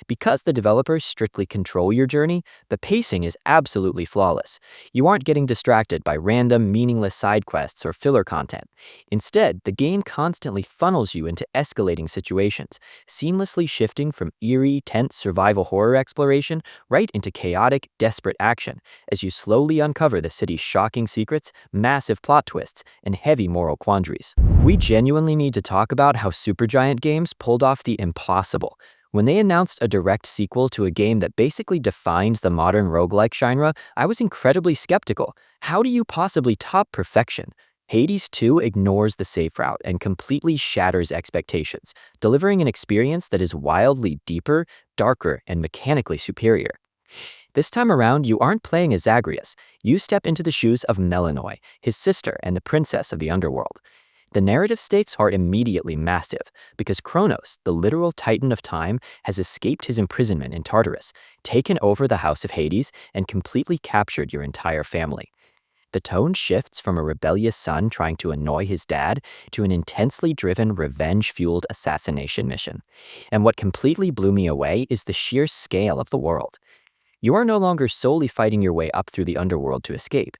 Because the developers strictly control your journey, the pacing is absolutely flawless. You aren't getting distracted by random, meaningless side quests or filler content. Instead, the game constantly funnels you into escalating situations, seamlessly shifting from eerie, tense survival horror exploration right into chaotic, desperate action as you slowly uncover the city's shocking secrets, massive plot twists, and heavy moral quandaries. We genuinely need to talk about how Supergiant Games pulled off the impossible. When they announced a direct sequel to a game that basically defined the modern roguelike genre, I was incredibly skeptical. How do you possibly top perfection? Hades 2 ignores the safe route and completely shatters expectations, delivering an experience that is wildly deeper, darker, and mechanically superior. This time around, you aren't playing as Zagreus. You step into the shoes of Melinoy, his sister and the princess of the underworld. The narrative stakes are immediately massive, because Kronos, the literal titan of time, has escaped his imprisonment in Tartarus, taken over the House of Hades, and completely captured your entire family. The tone shifts from a rebellious son trying to annoy his dad to an intensely driven, revenge-fueled assassination mission. And what completely blew me away is the sheer scale of the world. You are no longer solely fighting your way up through the underworld to escape.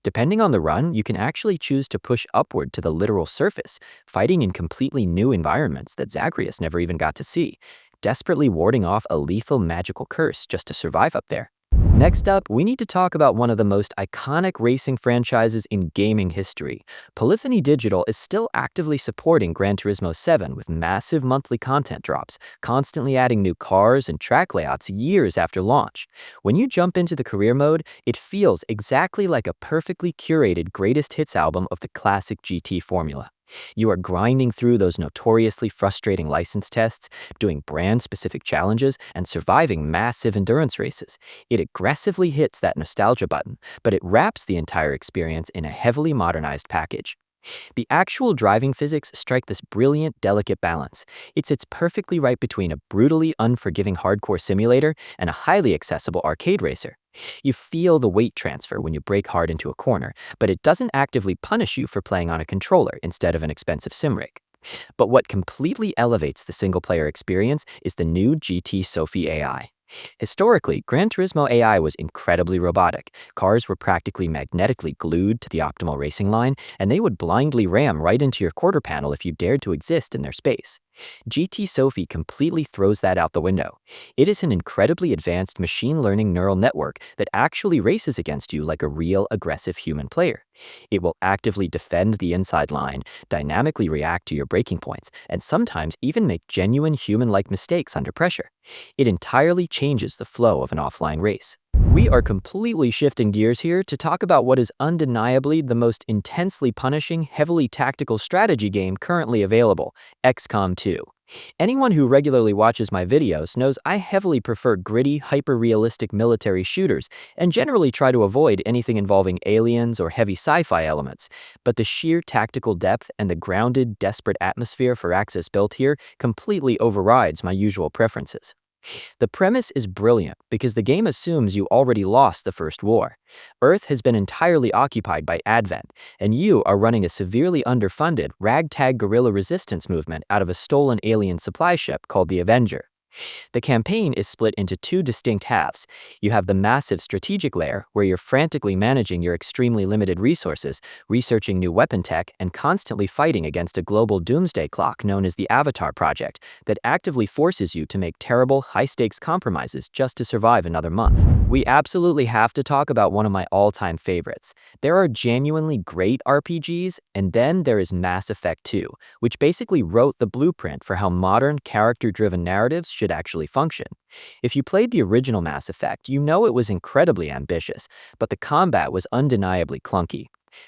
Depending on the run, you can actually choose to push upward to the literal surface, fighting in completely new environments that Zagreus never even got to see, desperately warding off a lethal magical curse just to survive up there. Next up, we need to talk about one of the most iconic racing franchises in gaming history. Polyphony Digital is still actively supporting Gran Turismo 7 with massive monthly content drops, constantly adding new cars and track layouts years after launch. When you jump into the career mode, it feels exactly like a perfectly curated greatest hits album of the classic GT formula. You are grinding through those notoriously frustrating license tests, doing brand-specific challenges, and surviving massive endurance races. It aggressively hits that nostalgia button, but it wraps the entire experience in a heavily modernized package. The actual driving physics strike this brilliant, delicate balance. It sits perfectly right between a brutally unforgiving hardcore simulator and a highly accessible arcade racer. You feel the weight transfer when you brake hard into a corner, but it doesn't actively punish you for playing on a controller instead of an expensive sim rig. But what completely elevates the single-player experience is the new GT Sophie AI. Historically, Gran Turismo AI was incredibly robotic. Cars were practically magnetically glued to the optimal racing line, and they would blindly ram right into your quarter panel if you dared to exist in their space. GT Sophie completely throws that out the window. It is an incredibly advanced machine learning neural network that actually races against you like a real aggressive human player. It will actively defend the inside line, dynamically react to your braking points, and sometimes even make genuine human-like mistakes under pressure. It entirely changes the flow of an offline race. We are completely shifting gears here to talk about what is undeniably the most intensely punishing, heavily tactical strategy game currently available, XCOM 2. Anyone who regularly watches my videos knows I heavily prefer gritty, hyper-realistic military shooters and generally try to avoid anything involving aliens or heavy sci-fi elements, but the sheer tactical depth and the grounded, desperate atmosphere Firaxis built here completely overrides my usual preferences. The premise is brilliant because the game assumes you already lost the First War. Earth has been entirely occupied by Advent, and you are running a severely underfunded, ragtag guerrilla resistance movement out of a stolen alien supply ship called the Avenger. The campaign is split into two distinct halves. You have the massive strategic layer, where you're frantically managing your extremely limited resources, researching new weapon tech, and constantly fighting against a global doomsday clock known as the Avatar Project that actively forces you to make terrible, high-stakes compromises just to survive another month. We absolutely have to talk about one of my all-time favorites. There are genuinely great RPGs, and then there is Mass Effect 2, which basically wrote the blueprint for how modern, character-driven narratives should actually function. If you played the original Mass Effect, you know it was incredibly ambitious, but the combat was undeniably clunky.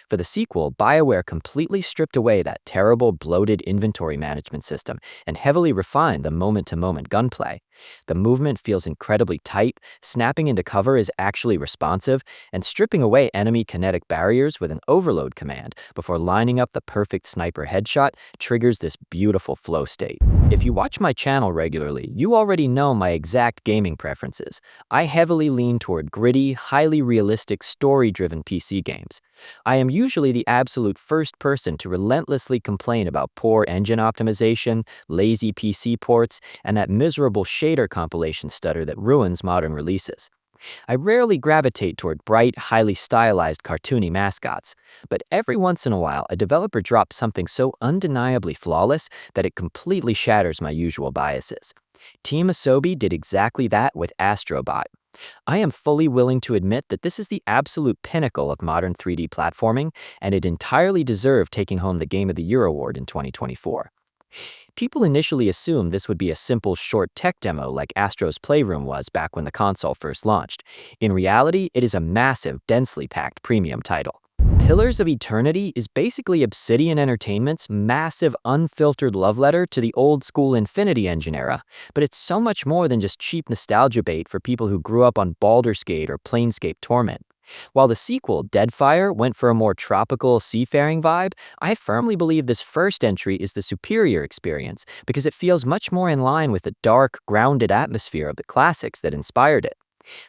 For the sequel, BioWare completely stripped away that terrible, bloated inventory management system and heavily refined the moment-to-moment gunplay. The movement feels incredibly tight, snapping into cover is actually responsive, and stripping away enemy kinetic barriers with an overload command before lining up the perfect sniper headshot triggers this beautiful flow state. If you watch my channel regularly, you already know my exact gaming preferences. I heavily lean toward gritty, highly realistic, story-driven PC games. I am usually the absolute first person to relentlessly complain about poor engine optimization, lazy PC ports, and that miserable shader compilation stutter that ruins modern releases. I rarely gravitate toward bright, highly stylized, cartoony mascots, but every once in a while a developer drops something so undeniably flawless that it completely shatters my usual biases. Team Asobi did exactly that with Astro Bot. I am fully willing to admit that this is the absolute pinnacle of modern 3D platforming, and it entirely deserved taking home the Game of the Year award in 2024. People initially assumed this would be a simple short tech demo like Astro's Playroom was back when the console first launched. In reality, it is a massive, densely packed premium title. Pillars of Eternity is basically Obsidian Entertainment's massive unfiltered love letter to the old school Infinity Engine era, but it's so much more than just cheap nostalgia bait for people who grew up on Baldur's Gate or Planescape Torment. While the sequel, Deadfire, went for a more tropical, seafaring vibe, I firmly believe this first entry is the superior experience because it feels much more in line with the dark, grounded atmosphere of the classics that inspired it.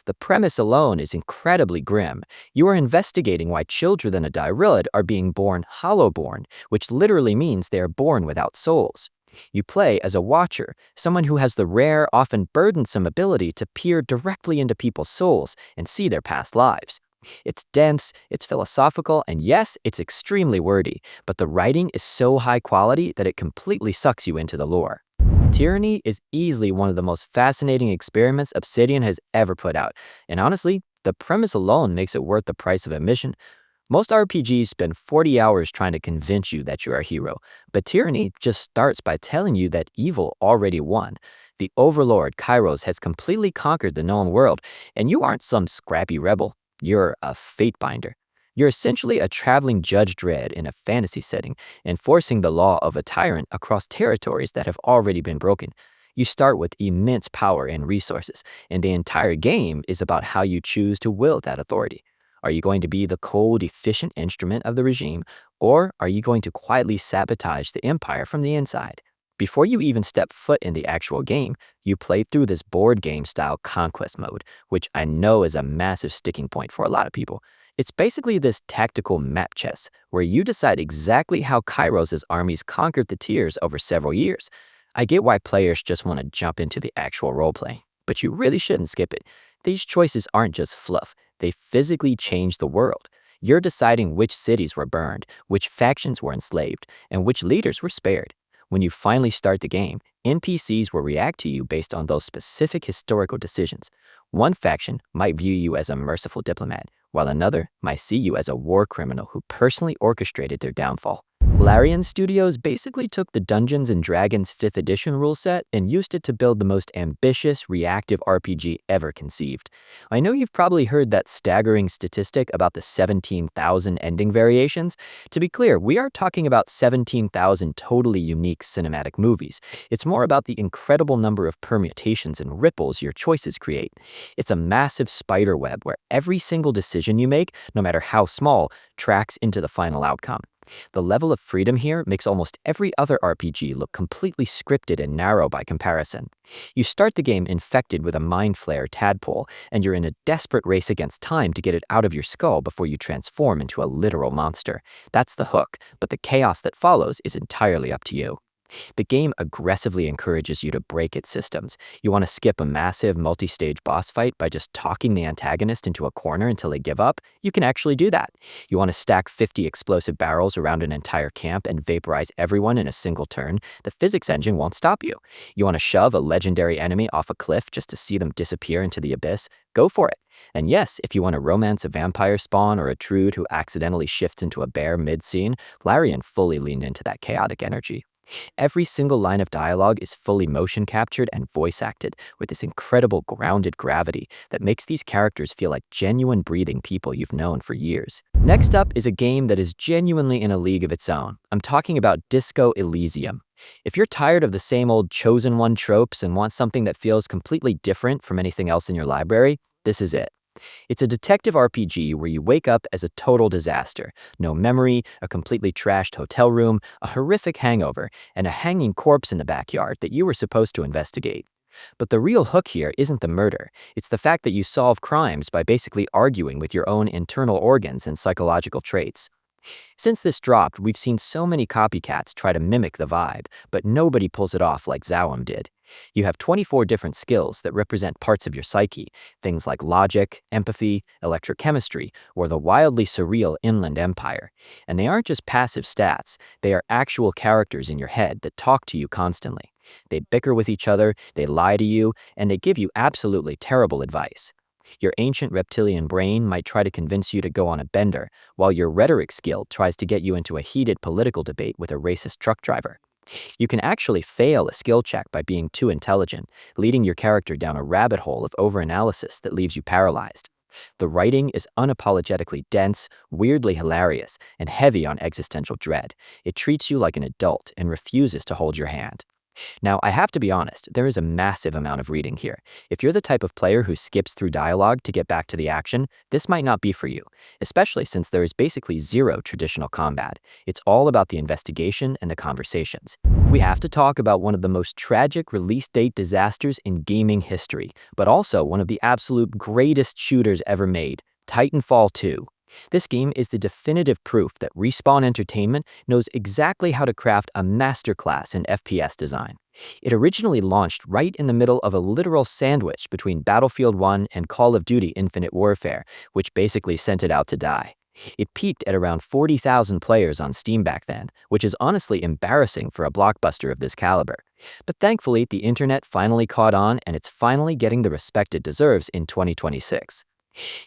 The premise alone is incredibly grim. You are investigating why children of Dyrud are being born hollowborn, which literally means they are born without souls. You play as a watcher, someone who has the rare, often burdensome ability to peer directly into people's souls and see their past lives. It's dense, it's philosophical, and yes, it's extremely wordy, but the writing is so high quality that it completely sucks you into the lore. Tyranny is easily one of the most fascinating experiments Obsidian has ever put out, and honestly, the premise alone makes it worth the price of admission. Most RPGs spend 40 hours trying to convince you that you're a hero, but Tyranny just starts by telling you that evil already won. The Overlord Kairos has completely conquered the known world, and you aren't some scrappy rebel. You're a fate-binder. You're essentially a traveling Judge Dredd in a fantasy setting, enforcing the law of a tyrant across territories that have already been broken. You start with immense power and resources, and the entire game is about how you choose to wield that authority. Are you going to be the cold, efficient instrument of the regime, or are you going to quietly sabotage the empire from the inside? Before you even step foot in the actual game, you play through this board game style conquest mode, which I know is a massive sticking point for a lot of people. It's basically this tactical map chess, where you decide exactly how Kairos' armies conquered the tiers over several years. I get why players just want to jump into the actual roleplay, but you really shouldn't skip it. These choices aren't just fluff, they physically change the world. You're deciding which cities were burned, which factions were enslaved, and which leaders were spared. When you finally start the game, NPCs will react to you based on those specific historical decisions. One faction might view you as a merciful diplomat, while another might see you as a war criminal who personally orchestrated their downfall. Larian Studios basically took the Dungeons & Dragons 5th edition rule set and used it to build the most ambitious reactive RPG ever conceived. I know you've probably heard that staggering statistic about the 17,000 ending variations. To be clear, we are talking about 17,000 totally unique cinematic movies. It's more about the incredible number of permutations and ripples your choices create. It's a massive spider web where every single decision you make, no matter how small, tracks into the final outcome. The level of freedom here makes almost every other RPG look completely scripted and narrow by comparison. You start the game infected with a mind flare tadpole, and you're in a desperate race against time to get it out of your skull before you transform into a literal monster. That's the hook, but the chaos that follows is entirely up to you. The game aggressively encourages you to break its systems. You want to skip a massive multi-stage boss fight by just talking the antagonist into a corner until they give up? You can actually do that. You want to stack 50 explosive barrels around an entire camp and vaporize everyone in a single turn? The physics engine won't stop you. You want to shove a legendary enemy off a cliff just to see them disappear into the abyss? Go for it. And yes, if you want to romance a vampire spawn or a druid who accidentally shifts into a bear mid-scene, Larian fully leaned into that chaotic energy. Every single line of dialogue is fully motion captured and voice acted with this incredible grounded gravity that makes these characters feel like genuine breathing people you've known for years. Next up is a game that is genuinely in a league of its own. I'm talking about Disco Elysium. If you're tired of the same old chosen one tropes and want something that feels completely different from anything else in your library, this is it. It's a detective RPG where you wake up as a total disaster. No memory, a completely trashed hotel room, a horrific hangover, and a hanging corpse in the backyard that you were supposed to investigate. But the real hook here isn't the murder. It's the fact that you solve crimes by basically arguing with your own internal organs and psychological traits. Since this dropped, we've seen so many copycats try to mimic the vibe, but nobody pulls it off like Zawam did. You have 24 different skills that represent parts of your psyche, things like logic, empathy, electrochemistry, or the wildly surreal Inland Empire. And they aren't just passive stats, they are actual characters in your head that talk to you constantly. They bicker with each other, they lie to you, and they give you absolutely terrible advice. Your ancient reptilian brain might try to convince you to go on a bender, while your rhetoric skill tries to get you into a heated political debate with a racist truck driver. You can actually fail a skill check by being too intelligent, leading your character down a rabbit hole of overanalysis that leaves you paralyzed. The writing is unapologetically dense, weirdly hilarious, and heavy on existential dread. It treats you like an adult and refuses to hold your hand. Now, I have to be honest, there is a massive amount of reading here. If you're the type of player who skips through dialogue to get back to the action, this might not be for you, especially since there is basically zero traditional combat. It's all about the investigation and the conversations. We have to talk about one of the most tragic release date disasters in gaming history, but also one of the absolute greatest shooters ever made, Titanfall 2. This game is the definitive proof that Respawn Entertainment knows exactly how to craft a masterclass in FPS design. It originally launched right in the middle of a literal sandwich between Battlefield 1 and Call of Duty Infinite Warfare, which basically sent it out to die. It peaked at around 40,000 players on Steam back then, which is honestly embarrassing for a blockbuster of this caliber. But thankfully, the internet finally caught on, and it's finally getting the respect it deserves in 2026.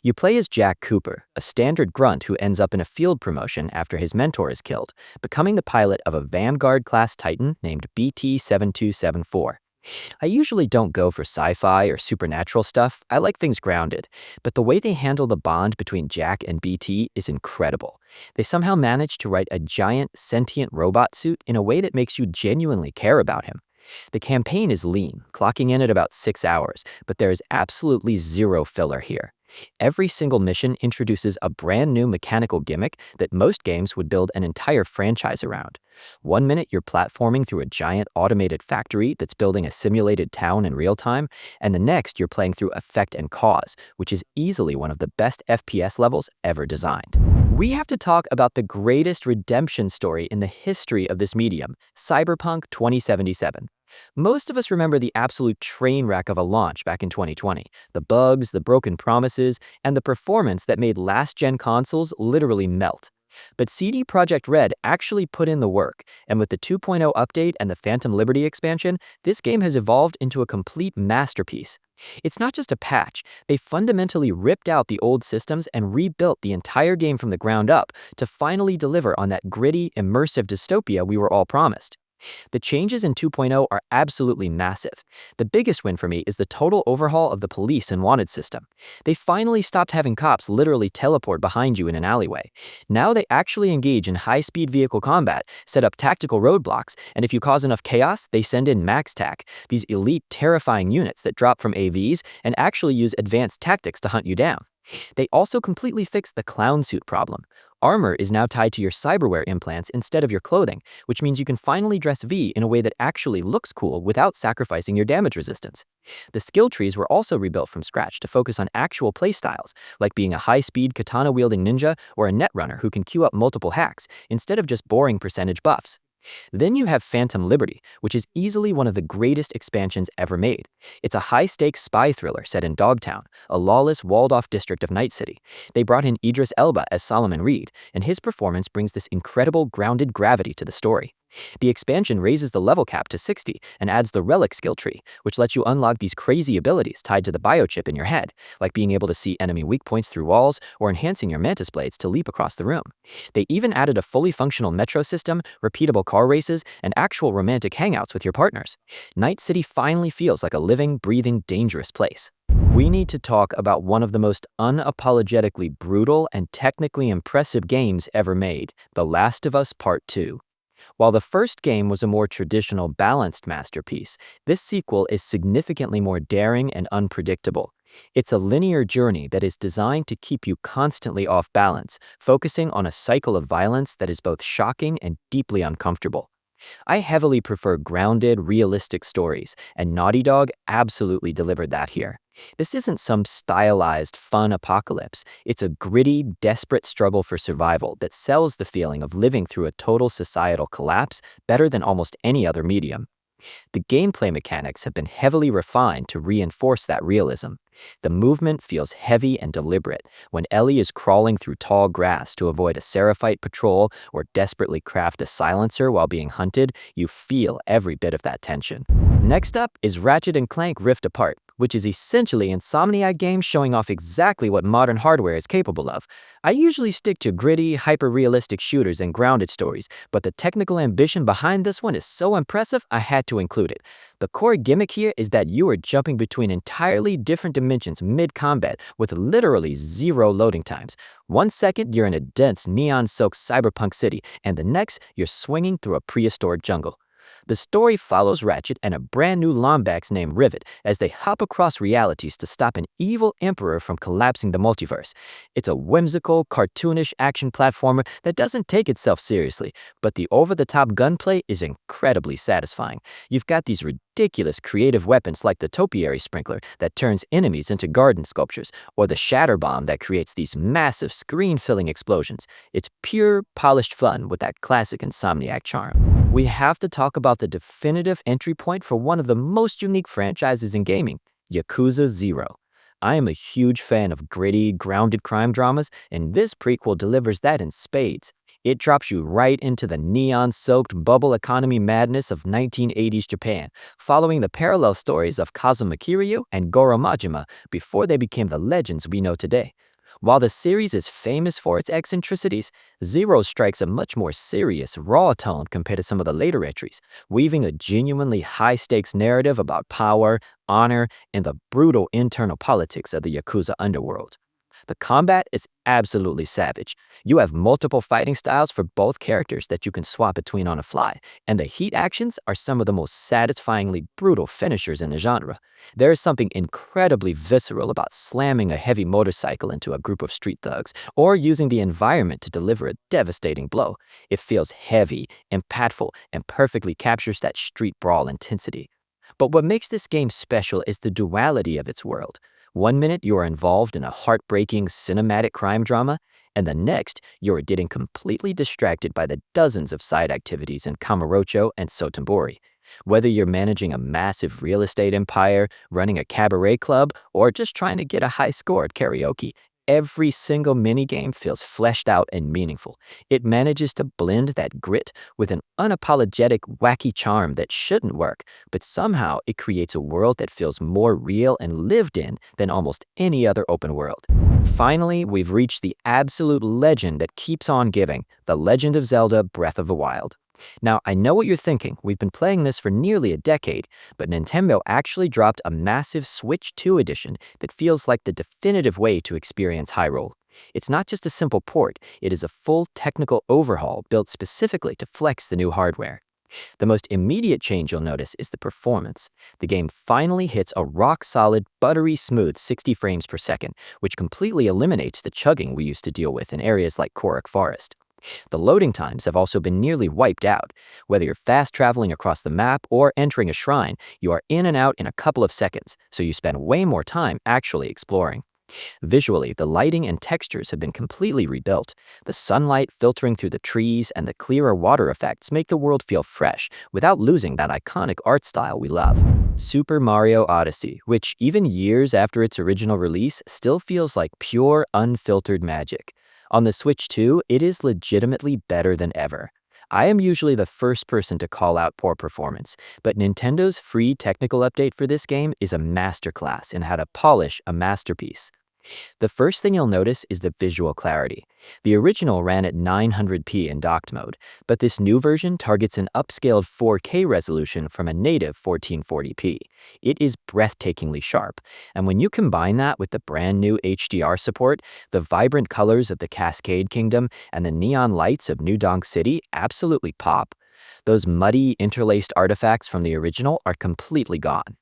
You play as Jack Cooper, a standard grunt who ends up in a field promotion after his mentor is killed, becoming the pilot of a Vanguard-class Titan named BT-7274. I usually don't go for sci-fi or supernatural stuff, I like things grounded, but the way they handle the bond between Jack and BT is incredible. They somehow manage to write a giant, sentient robot suit in a way that makes you genuinely care about him. The campaign is lean, clocking in at about 6 hours, but there is absolutely zero filler here. Every single mission introduces a brand new mechanical gimmick that most games would build an entire franchise around. One minute you're platforming through a giant automated factory that's building a simulated town in real time, and the next you're playing through Effect and Cause, which is easily one of the best FPS levels ever designed. We have to talk about the greatest redemption story in the history of this medium, Cyberpunk 2077. Most of us remember the absolute train wreck of a launch back in 2020, the bugs, the broken promises, and the performance that made last-gen consoles literally melt. But CD Projekt Red actually put in the work, and with the 2.0 update and the Phantom Liberty expansion, this game has evolved into a complete masterpiece. It's not just a patch, they fundamentally ripped out the old systems and rebuilt the entire game from the ground up to finally deliver on that gritty, immersive dystopia we were all promised. The changes in 2.0 are absolutely massive. The biggest win for me is the total overhaul of the police and wanted system. They finally stopped having cops literally teleport behind you in an alleyway. Now they actually engage in high-speed vehicle combat, set up tactical roadblocks, and if you cause enough chaos, they send in MaxTac, these elite, terrifying units that drop from AVs and actually use advanced tactics to hunt you down. They also completely fixed the clown suit problem. Armor is now tied to your cyberware implants instead of your clothing, which means you can finally dress V in a way that actually looks cool without sacrificing your damage resistance. The skill trees were also rebuilt from scratch to focus on actual playstyles, like being a high-speed katana-wielding ninja or a netrunner who can queue up multiple hacks, instead of just boring percentage buffs. Then you have Phantom Liberty, which is easily one of the greatest expansions ever made. It's a high-stakes spy thriller set in Dogtown, a lawless, walled-off district of Night City. They brought in Idris Elba as Solomon Reed, and his performance brings this incredible, grounded gravity to the story. The expansion raises the level cap to 60 and adds the Relic skill tree, which lets you unlock these crazy abilities tied to the biochip in your head, like being able to see enemy weak points through walls or enhancing your mantis blades to leap across the room. They even added a fully functional metro system, repeatable car races, and actual romantic hangouts with your partners. Night City finally feels like a living, breathing, dangerous place. We need to talk about one of the most unapologetically brutal and technically impressive games ever made, The Last of Us Part 2. While the first game was a more traditional, balanced masterpiece, this sequel is significantly more daring and unpredictable. It's a linear journey that is designed to keep you constantly off balance, focusing on a cycle of violence that is both shocking and deeply uncomfortable. I heavily prefer grounded, realistic stories, and Naughty Dog absolutely delivered that here. This isn't some stylized, fun apocalypse. It's a gritty, desperate struggle for survival that sells the feeling of living through a total societal collapse better than almost any other medium. The gameplay mechanics have been heavily refined to reinforce that realism. The movement feels heavy and deliberate. When Ellie is crawling through tall grass to avoid a Seraphite patrol or desperately craft a silencer while being hunted, you feel every bit of that tension. Next up is Ratchet and Clank Rift Apart, which is essentially Insomniac games showing off exactly what modern hardware is capable of. I usually stick to gritty, hyper-realistic shooters and grounded stories, but the technical ambition behind this one is so impressive I had to include it. The core gimmick here is that you are jumping between entirely different dimensions mid-combat with literally zero loading times. 1 second you're in a dense, neon-soaked cyberpunk city, and the next you're swinging through a prehistoric jungle. The story follows Ratchet and a brand new Lombax named Rivet as they hop across realities to stop an evil emperor from collapsing the multiverse. It's a whimsical, cartoonish action platformer that doesn't take itself seriously, but the over-the-top gunplay is incredibly satisfying. You've got these ridiculous creative weapons like the topiary sprinkler that turns enemies into garden sculptures, or the shatter bomb that creates these massive screen-filling explosions. It's pure, polished fun with that classic Insomniac charm. We have to talk about the definitive entry point for one of the most unique franchises in gaming, Yakuza 0. I am a huge fan of gritty, grounded crime dramas, and this prequel delivers that in spades. It drops you right into the neon-soaked bubble economy madness of 1980s Japan, following the parallel stories of Kazuma Kiryu and Goro Majima before they became the legends we know today. While the series is famous for its eccentricities, Zero strikes a much more serious, raw tone compared to some of the later entries, weaving a genuinely high-stakes narrative about power, honor, and the brutal internal politics of the Yakuza underworld. The combat is absolutely savage. You have multiple fighting styles for both characters that you can swap between on the fly, and the heat actions are some of the most satisfyingly brutal finishers in the genre. There is something incredibly visceral about slamming a heavy motorcycle into a group of street thugs, or using the environment to deliver a devastating blow. It feels heavy, impactful, and perfectly captures that street brawl intensity. But what makes this game special is the duality of its world. 1 minute you are involved in a heartbreaking cinematic crime drama, and the next you are getting completely distracted by the dozens of side activities in Kamurocho and Sotenbori. Whether you're managing a massive real estate empire, running a cabaret club, or just trying to get a high score at karaoke, every single minigame feels fleshed out and meaningful. It manages to blend that grit with an unapologetic, wacky charm that shouldn't work, but somehow it creates a world that feels more real and lived in than almost any other open world. Finally, we've reached the absolute legend that keeps on giving, The Legend of Zelda: Breath of the Wild. Now, I know what you're thinking. We've been playing this for nearly a decade, but Nintendo actually dropped a massive Switch 2 edition that feels like the definitive way to experience Hyrule. It's not just a simple port, it is a full technical overhaul built specifically to flex the new hardware. The most immediate change you'll notice is the performance. The game finally hits a rock-solid, buttery smooth 60 frames per second, which completely eliminates the chugging we used to deal with in areas like Korok Forest. The loading times have also been nearly wiped out. Whether you're fast traveling across the map or entering a shrine, you are in and out in a couple of seconds, so you spend way more time actually exploring. Visually, the lighting and textures have been completely rebuilt. The sunlight filtering through the trees and the clearer water effects make the world feel fresh without losing that iconic art style we love. Super Mario Odyssey, which even years after its original release still feels like pure, unfiltered magic. On the Switch 2, it is legitimately better than ever. I am usually the first person to call out poor performance, but Nintendo's free technical update for this game is a masterclass in how to polish a masterpiece. The first thing you'll notice is the visual clarity. The original ran at 900p in docked mode, but this new version targets an upscaled 4K resolution from a native 1440p. It is breathtakingly sharp, and when you combine that with the brand new HDR support, the vibrant colors of the Cascade Kingdom and the neon lights of New Donk City absolutely pop. Those muddy, interlaced artifacts from the original are completely gone.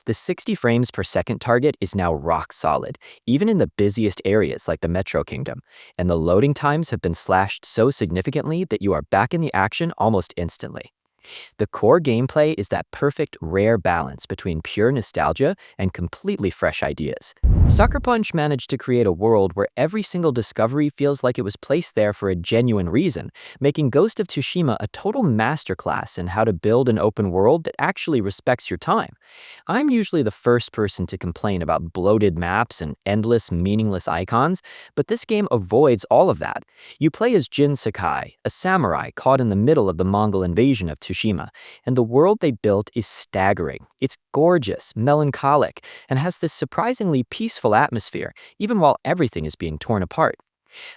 The 60 frames per second target is now rock solid, even in the busiest areas like the Metro Kingdom, and the loading times have been slashed so significantly that you are back in the action almost instantly. The core gameplay is that perfect, rare balance between pure nostalgia and completely fresh ideas. Sucker Punch managed to create a world where every single discovery feels like it was placed there for a genuine reason, making Ghost of Tsushima a total masterclass in how to build an open world that actually respects your time. I'm usually the first person to complain about bloated maps and endless, meaningless icons, but this game avoids all of that. You play as Jin Sakai, a samurai caught in the middle of the Mongol invasion of Tsushima, Tsushima, and the world they built is staggering. It's gorgeous, melancholic, and has this surprisingly peaceful atmosphere, even while everything is being torn apart.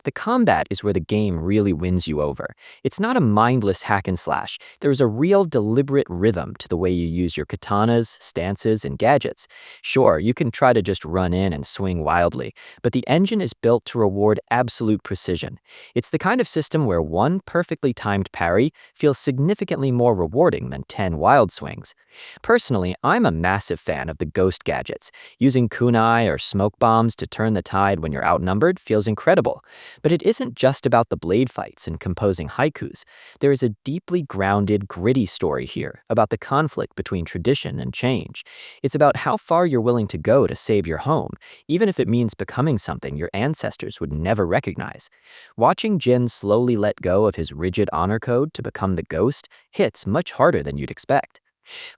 The combat is where the game really wins you over. It's not a mindless hack and slash. There's a real deliberate rhythm to the way you use your katanas, stances, and gadgets. Sure, you can try to just run in and swing wildly, but the engine is built to reward absolute precision. It's the kind of system where one perfectly timed parry feels significantly more rewarding than 10 wild swings. Personally, I'm a massive fan of the ghost gadgets. Using kunai or smoke bombs to turn the tide when you're outnumbered feels incredible. But it isn't just about the blade fights and composing haikus. There is a deeply grounded, gritty story here about the conflict between tradition and change. It's about how far you're willing to go to save your home, even if it means becoming something your ancestors would never recognize. Watching Jin slowly let go of his rigid honor code to become the ghost hits much harder than you'd expect.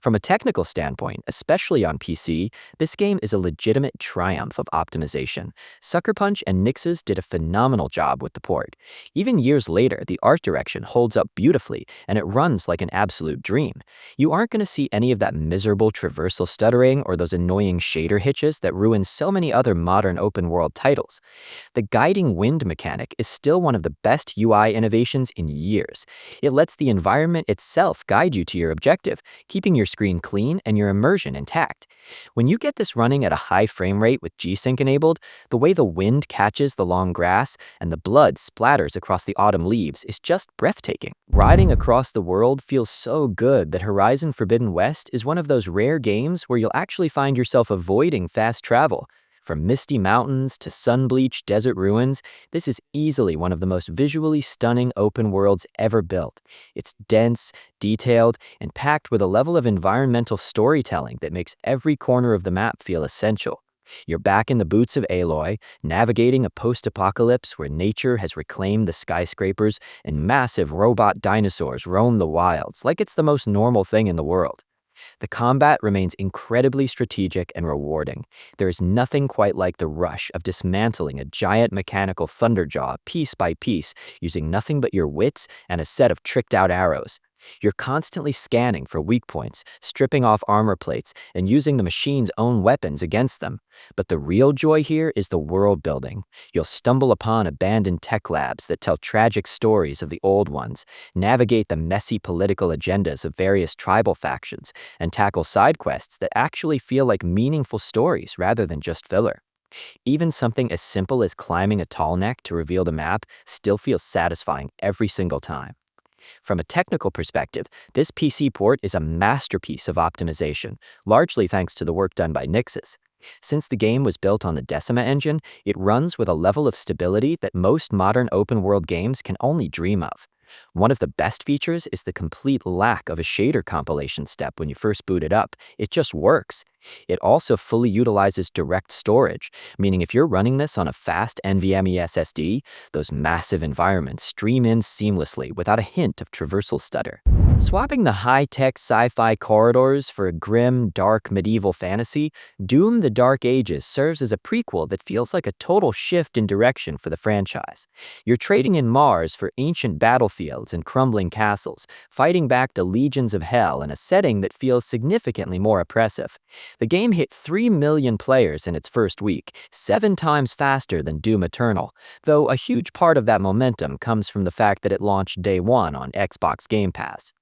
From a technical standpoint, especially on PC, this game is a legitimate triumph of optimization. Sucker Punch and Nix's did a phenomenal job with the port. Even years later, the art direction holds up beautifully, and it runs like an absolute dream. You aren't going to see any of that miserable traversal stuttering or those annoying shader hitches that ruin so many other modern open-world titles. The guiding wind mechanic is still one of the best UI innovations in years. It lets the environment itself guide you to your objective, keeping your screen clean and your immersion intact. When you get this running at a high frame rate with G-Sync enabled, the way the wind catches the long grass and the blood splatters across the autumn leaves is just breathtaking. Riding across the world feels so good that Horizon Forbidden West is one of those rare games where you'll actually find yourself avoiding fast travel. From misty mountains to sun-bleached desert ruins, this is easily one of the most visually stunning open worlds ever built. It's dense, detailed, and packed with a level of environmental storytelling that makes every corner of the map feel essential. You're back in the boots of Aloy, navigating a post-apocalypse where nature has reclaimed the skyscrapers and massive robot dinosaurs roam the wilds like it's the most normal thing in the world. The combat remains incredibly strategic and rewarding. There is nothing quite like the rush of dismantling a giant mechanical thunderjaw piece by piece using nothing but your wits and a set of tricked-out arrows. You're constantly scanning for weak points, stripping off armor plates, and using the machine's own weapons against them. But the real joy here is the world building. You'll stumble upon abandoned tech labs that tell tragic stories of the old ones, navigate the messy political agendas of various tribal factions, and tackle side quests that actually feel like meaningful stories rather than just filler. Even something as simple as climbing a tall neck to reveal the map still feels satisfying every single time. From a technical perspective, this PC port is a masterpiece of optimization, largely thanks to the work done by Nixes. Since the game was built on the Decima engine, it runs with a level of stability that most modern open-world games can only dream of. One of the best features is the complete lack of a shader compilation step when you first boot it up. It just works. It also fully utilizes direct storage, meaning if you're running this on a fast NVMe SSD, those massive environments stream in seamlessly without a hint of traversal stutter. Swapping the high-tech sci-fi corridors for a grim, dark medieval fantasy, Doom: The Dark Ages serves as a prequel that feels like a total shift in direction for the franchise. You're trading in Mars for ancient battlefields and crumbling castles, fighting back the legions of hell in a setting that feels significantly more oppressive. The game hit 3 million players in its first week, 7 times faster than Doom Eternal, though a huge part of that momentum comes from the fact that it launched day one on Xbox Game Pass.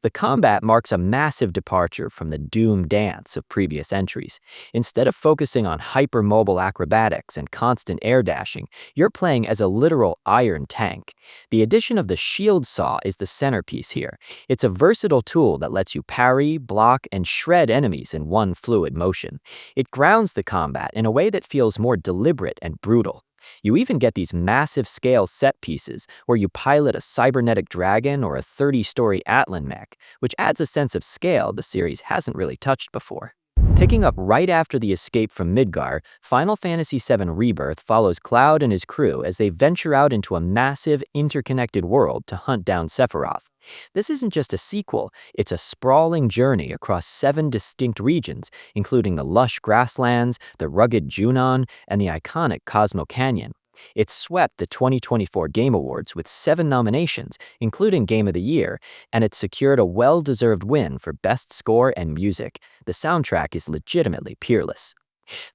The combat marks a massive departure from the Doom dance of previous entries. Instead of focusing on hyper-mobile acrobatics and constant air dashing, you're playing as a literal iron tank. The addition of the shield saw is the centerpiece here. It's a versatile tool that lets you parry, block, and shred enemies in one fluid motion. It grounds the combat in a way that feels more deliberate and brutal. You even get these massive scale set pieces where you pilot a cybernetic dragon or a 30-story Atlan mech, which adds a sense of scale the series hasn't really touched before. Picking up right after the escape from Midgar, Final Fantasy VII Rebirth follows Cloud and his crew as they venture out into a massive, interconnected world to hunt down Sephiroth. This isn't just a sequel, it's a sprawling journey across 7 distinct regions, including the lush grasslands, the rugged Junon, and the iconic Cosmo Canyon. It swept the 2024 Game Awards with 7 nominations, including Game of the Year, and it secured a well-deserved win for Best Score and Music. The soundtrack is legitimately peerless.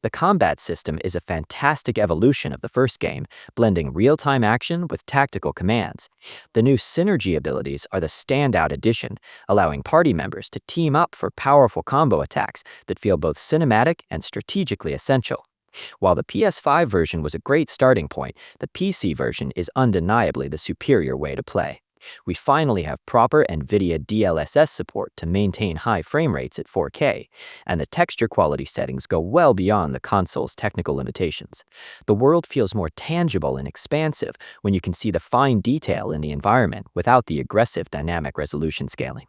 The combat system is a fantastic evolution of the first game, blending real-time action with tactical commands. The new synergy abilities are the standout addition, allowing party members to team up for powerful combo attacks that feel both cinematic and strategically essential. While the PS5 version was a great starting point, the PC version is undeniably the superior way to play. We finally have proper NVIDIA DLSS support to maintain high frame rates at 4K, and the texture quality settings go well beyond the console's technical limitations. The world feels more tangible and expansive when you can see the fine detail in the environment without the aggressive dynamic resolution scaling.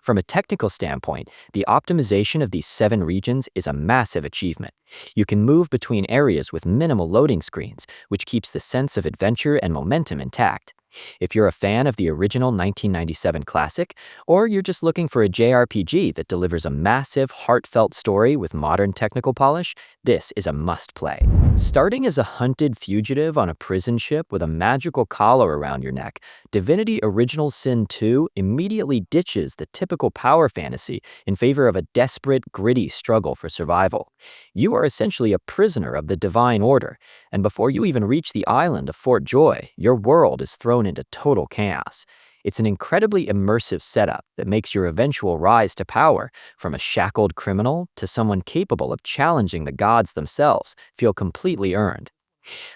From a technical standpoint, the optimization of these 7 regions is a massive achievement. You can move between areas with minimal loading screens, which keeps the sense of adventure and momentum intact. If you're a fan of the original 1997 classic, or you're just looking for a JRPG that delivers a massive, heartfelt story with modern technical polish, this is a must-play. Starting as a hunted fugitive on a prison ship with a magical collar around your neck, Divinity Original Sin 2 immediately ditches the typical power fantasy in favor of a desperate, gritty struggle for survival. You are essentially a prisoner of the Divine Order, and before you even reach the island of Fort Joy, your world is thrown into total chaos. It's an incredibly immersive setup that makes your eventual rise to power, from a shackled criminal to someone capable of challenging the gods themselves, feel completely earned.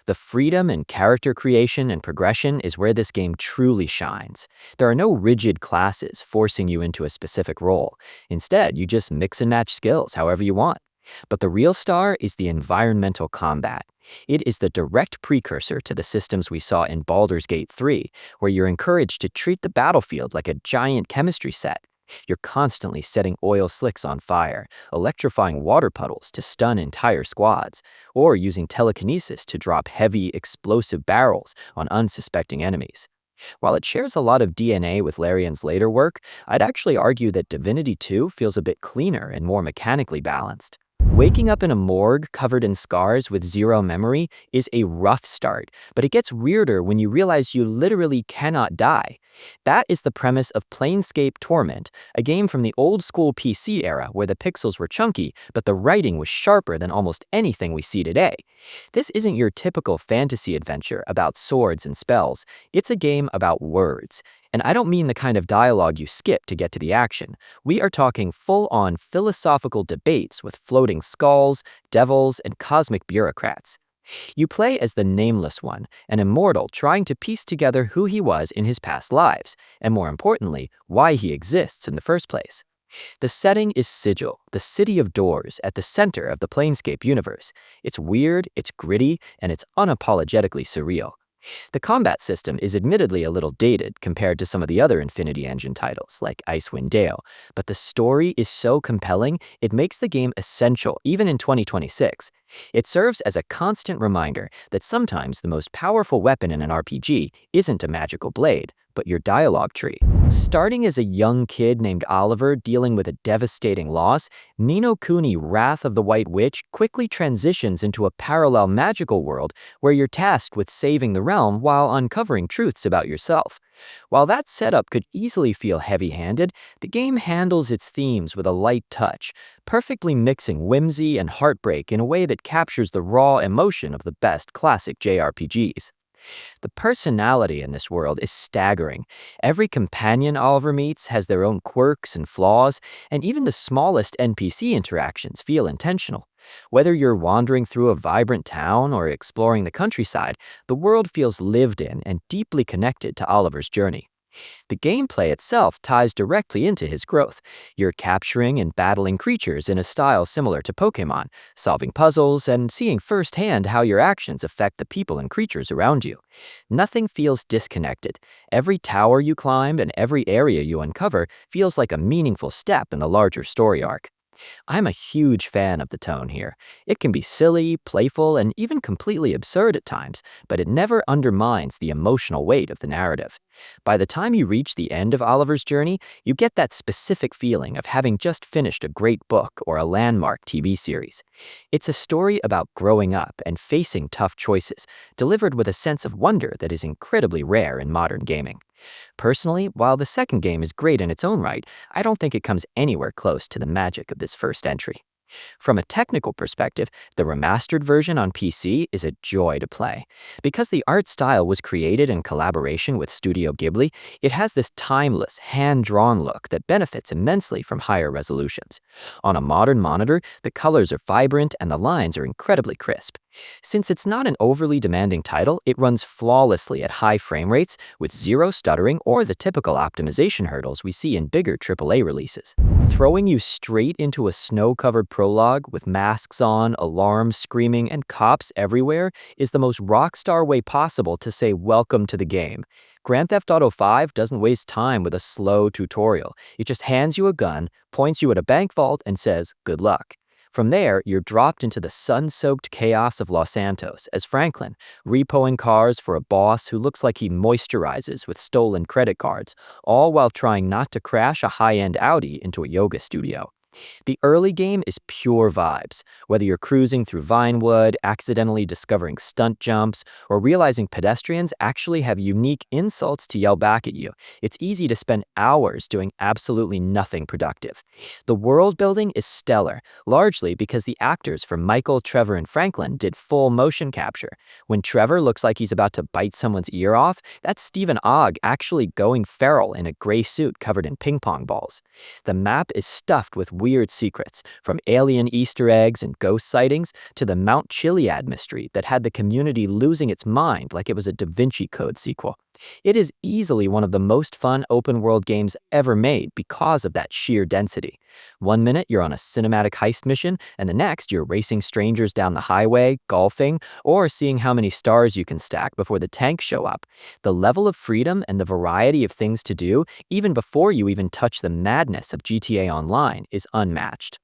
The freedom in character creation and progression is where this game truly shines. There are no rigid classes forcing you into a specific role. Instead, you just mix and match skills however you want. But the real star is the environmental combat. It is the direct precursor to the systems we saw in Baldur's Gate 3, where you're encouraged to treat the battlefield like a giant chemistry set. You're constantly setting oil slicks on fire, electrifying water puddles to stun entire squads, or using telekinesis to drop heavy, explosive barrels on unsuspecting enemies. While it shares a lot of DNA with Larian's later work, I'd actually argue that Divinity 2 feels a bit cleaner and more mechanically balanced. Waking up in a morgue covered in scars with zero memory is a rough start, but it gets weirder when you realize you literally cannot die. That is the premise of Planescape Torment, a game from the old-school PC era where the pixels were chunky, but the writing was sharper than almost anything we see today. This isn't your typical fantasy adventure about swords and spells, it's a game about words. And I don't mean the kind of dialogue you skip to get to the action. We are talking full-on philosophical debates with floating skulls, devils, and cosmic bureaucrats. You play as the Nameless One, an immortal trying to piece together who he was in his past lives, and more importantly, why he exists in the first place. The setting is Sigil, the City of Doors, at the center of the Planescape universe. It's weird, it's gritty, and it's unapologetically surreal. The combat system is admittedly a little dated compared to some of the other Infinity Engine titles, like Icewind Dale, but the story is so compelling, it makes the game essential even in 2026. It serves as a constant reminder that sometimes the most powerful weapon in an RPG isn't a magical blade, but your dialogue tree. Starting as a young kid named Oliver dealing with a devastating loss, Ni no Kuni Wrath of the White Witch quickly transitions into a parallel magical world where you're tasked with saving the realm while uncovering truths about yourself. While that setup could easily feel heavy-handed, the game handles its themes with a light touch, perfectly mixing whimsy and heartbreak in a way that captures the raw emotion of the best classic JRPGs. The personality in this world is staggering. Every companion Oliver meets has their own quirks and flaws, and even the smallest NPC interactions feel intentional. Whether you're wandering through a vibrant town or exploring the countryside, the world feels lived in and deeply connected to Oliver's journey. The gameplay itself ties directly into his growth. You're capturing and battling creatures in a style similar to Pokémon, solving puzzles and seeing firsthand how your actions affect the people and creatures around you. Nothing feels disconnected. Every tower you climb and every area you uncover feels like a meaningful step in the larger story arc. I'm a huge fan of the tone here. It can be silly, playful, and even completely absurd at times, but it never undermines the emotional weight of the narrative. By the time you reach the end of Oliver's journey, you get that specific feeling of having just finished a great book or a landmark TV series. It's a story about growing up and facing tough choices, delivered with a sense of wonder that is incredibly rare in modern gaming. Personally, while the second game is great in its own right, I don't think it comes anywhere close to the magic of this first entry. From a technical perspective, the remastered version on PC is a joy to play. Because the art style was created in collaboration with Studio Ghibli, it has this timeless, hand-drawn look that benefits immensely from higher resolutions. On a modern monitor, the colors are vibrant and the lines are incredibly crisp. Since it's not an overly demanding title, it runs flawlessly at high frame rates with zero stuttering or the typical optimization hurdles we see in bigger AAA releases. Throwing you straight into a snow-covered prologue with masks on, alarms screaming, and cops everywhere is the most rockstar way possible to say welcome to the game. Grand Theft Auto 5 doesn't waste time with a slow tutorial. It just hands you a gun, points you at a bank vault, and says, good luck. From there, you're dropped into the sun-soaked chaos of Los Santos as Franklin, repoing cars for a boss who looks like he moisturizes with stolen credit cards, all while trying not to crash a high-end Audi into a yoga studio. The early game is pure vibes, whether you're cruising through Vinewood, accidentally discovering stunt jumps, or realizing pedestrians actually have unique insults to yell back at you. It's easy to spend hours doing absolutely nothing productive. The world building is stellar, largely because the actors from Michael, Trevor, and Franklin did full motion capture. When Trevor looks like he's about to bite someone's ear off, that's Stephen Ogg actually going feral in a gray suit covered in ping pong balls. The map is stuffed with weird secrets, from alien Easter eggs and ghost sightings to the Mount Chiliad mystery that had the community losing its mind like it was a Da Vinci Code sequel. It is easily one of the most fun open-world games ever made because of that sheer density. One minute you're on a cinematic heist mission, and the next you're racing strangers down the highway, golfing, or seeing how many stars you can stack before the tanks show up. The level of freedom and the variety of things to do, even before you even touch the madness of GTA Online, is unmatched.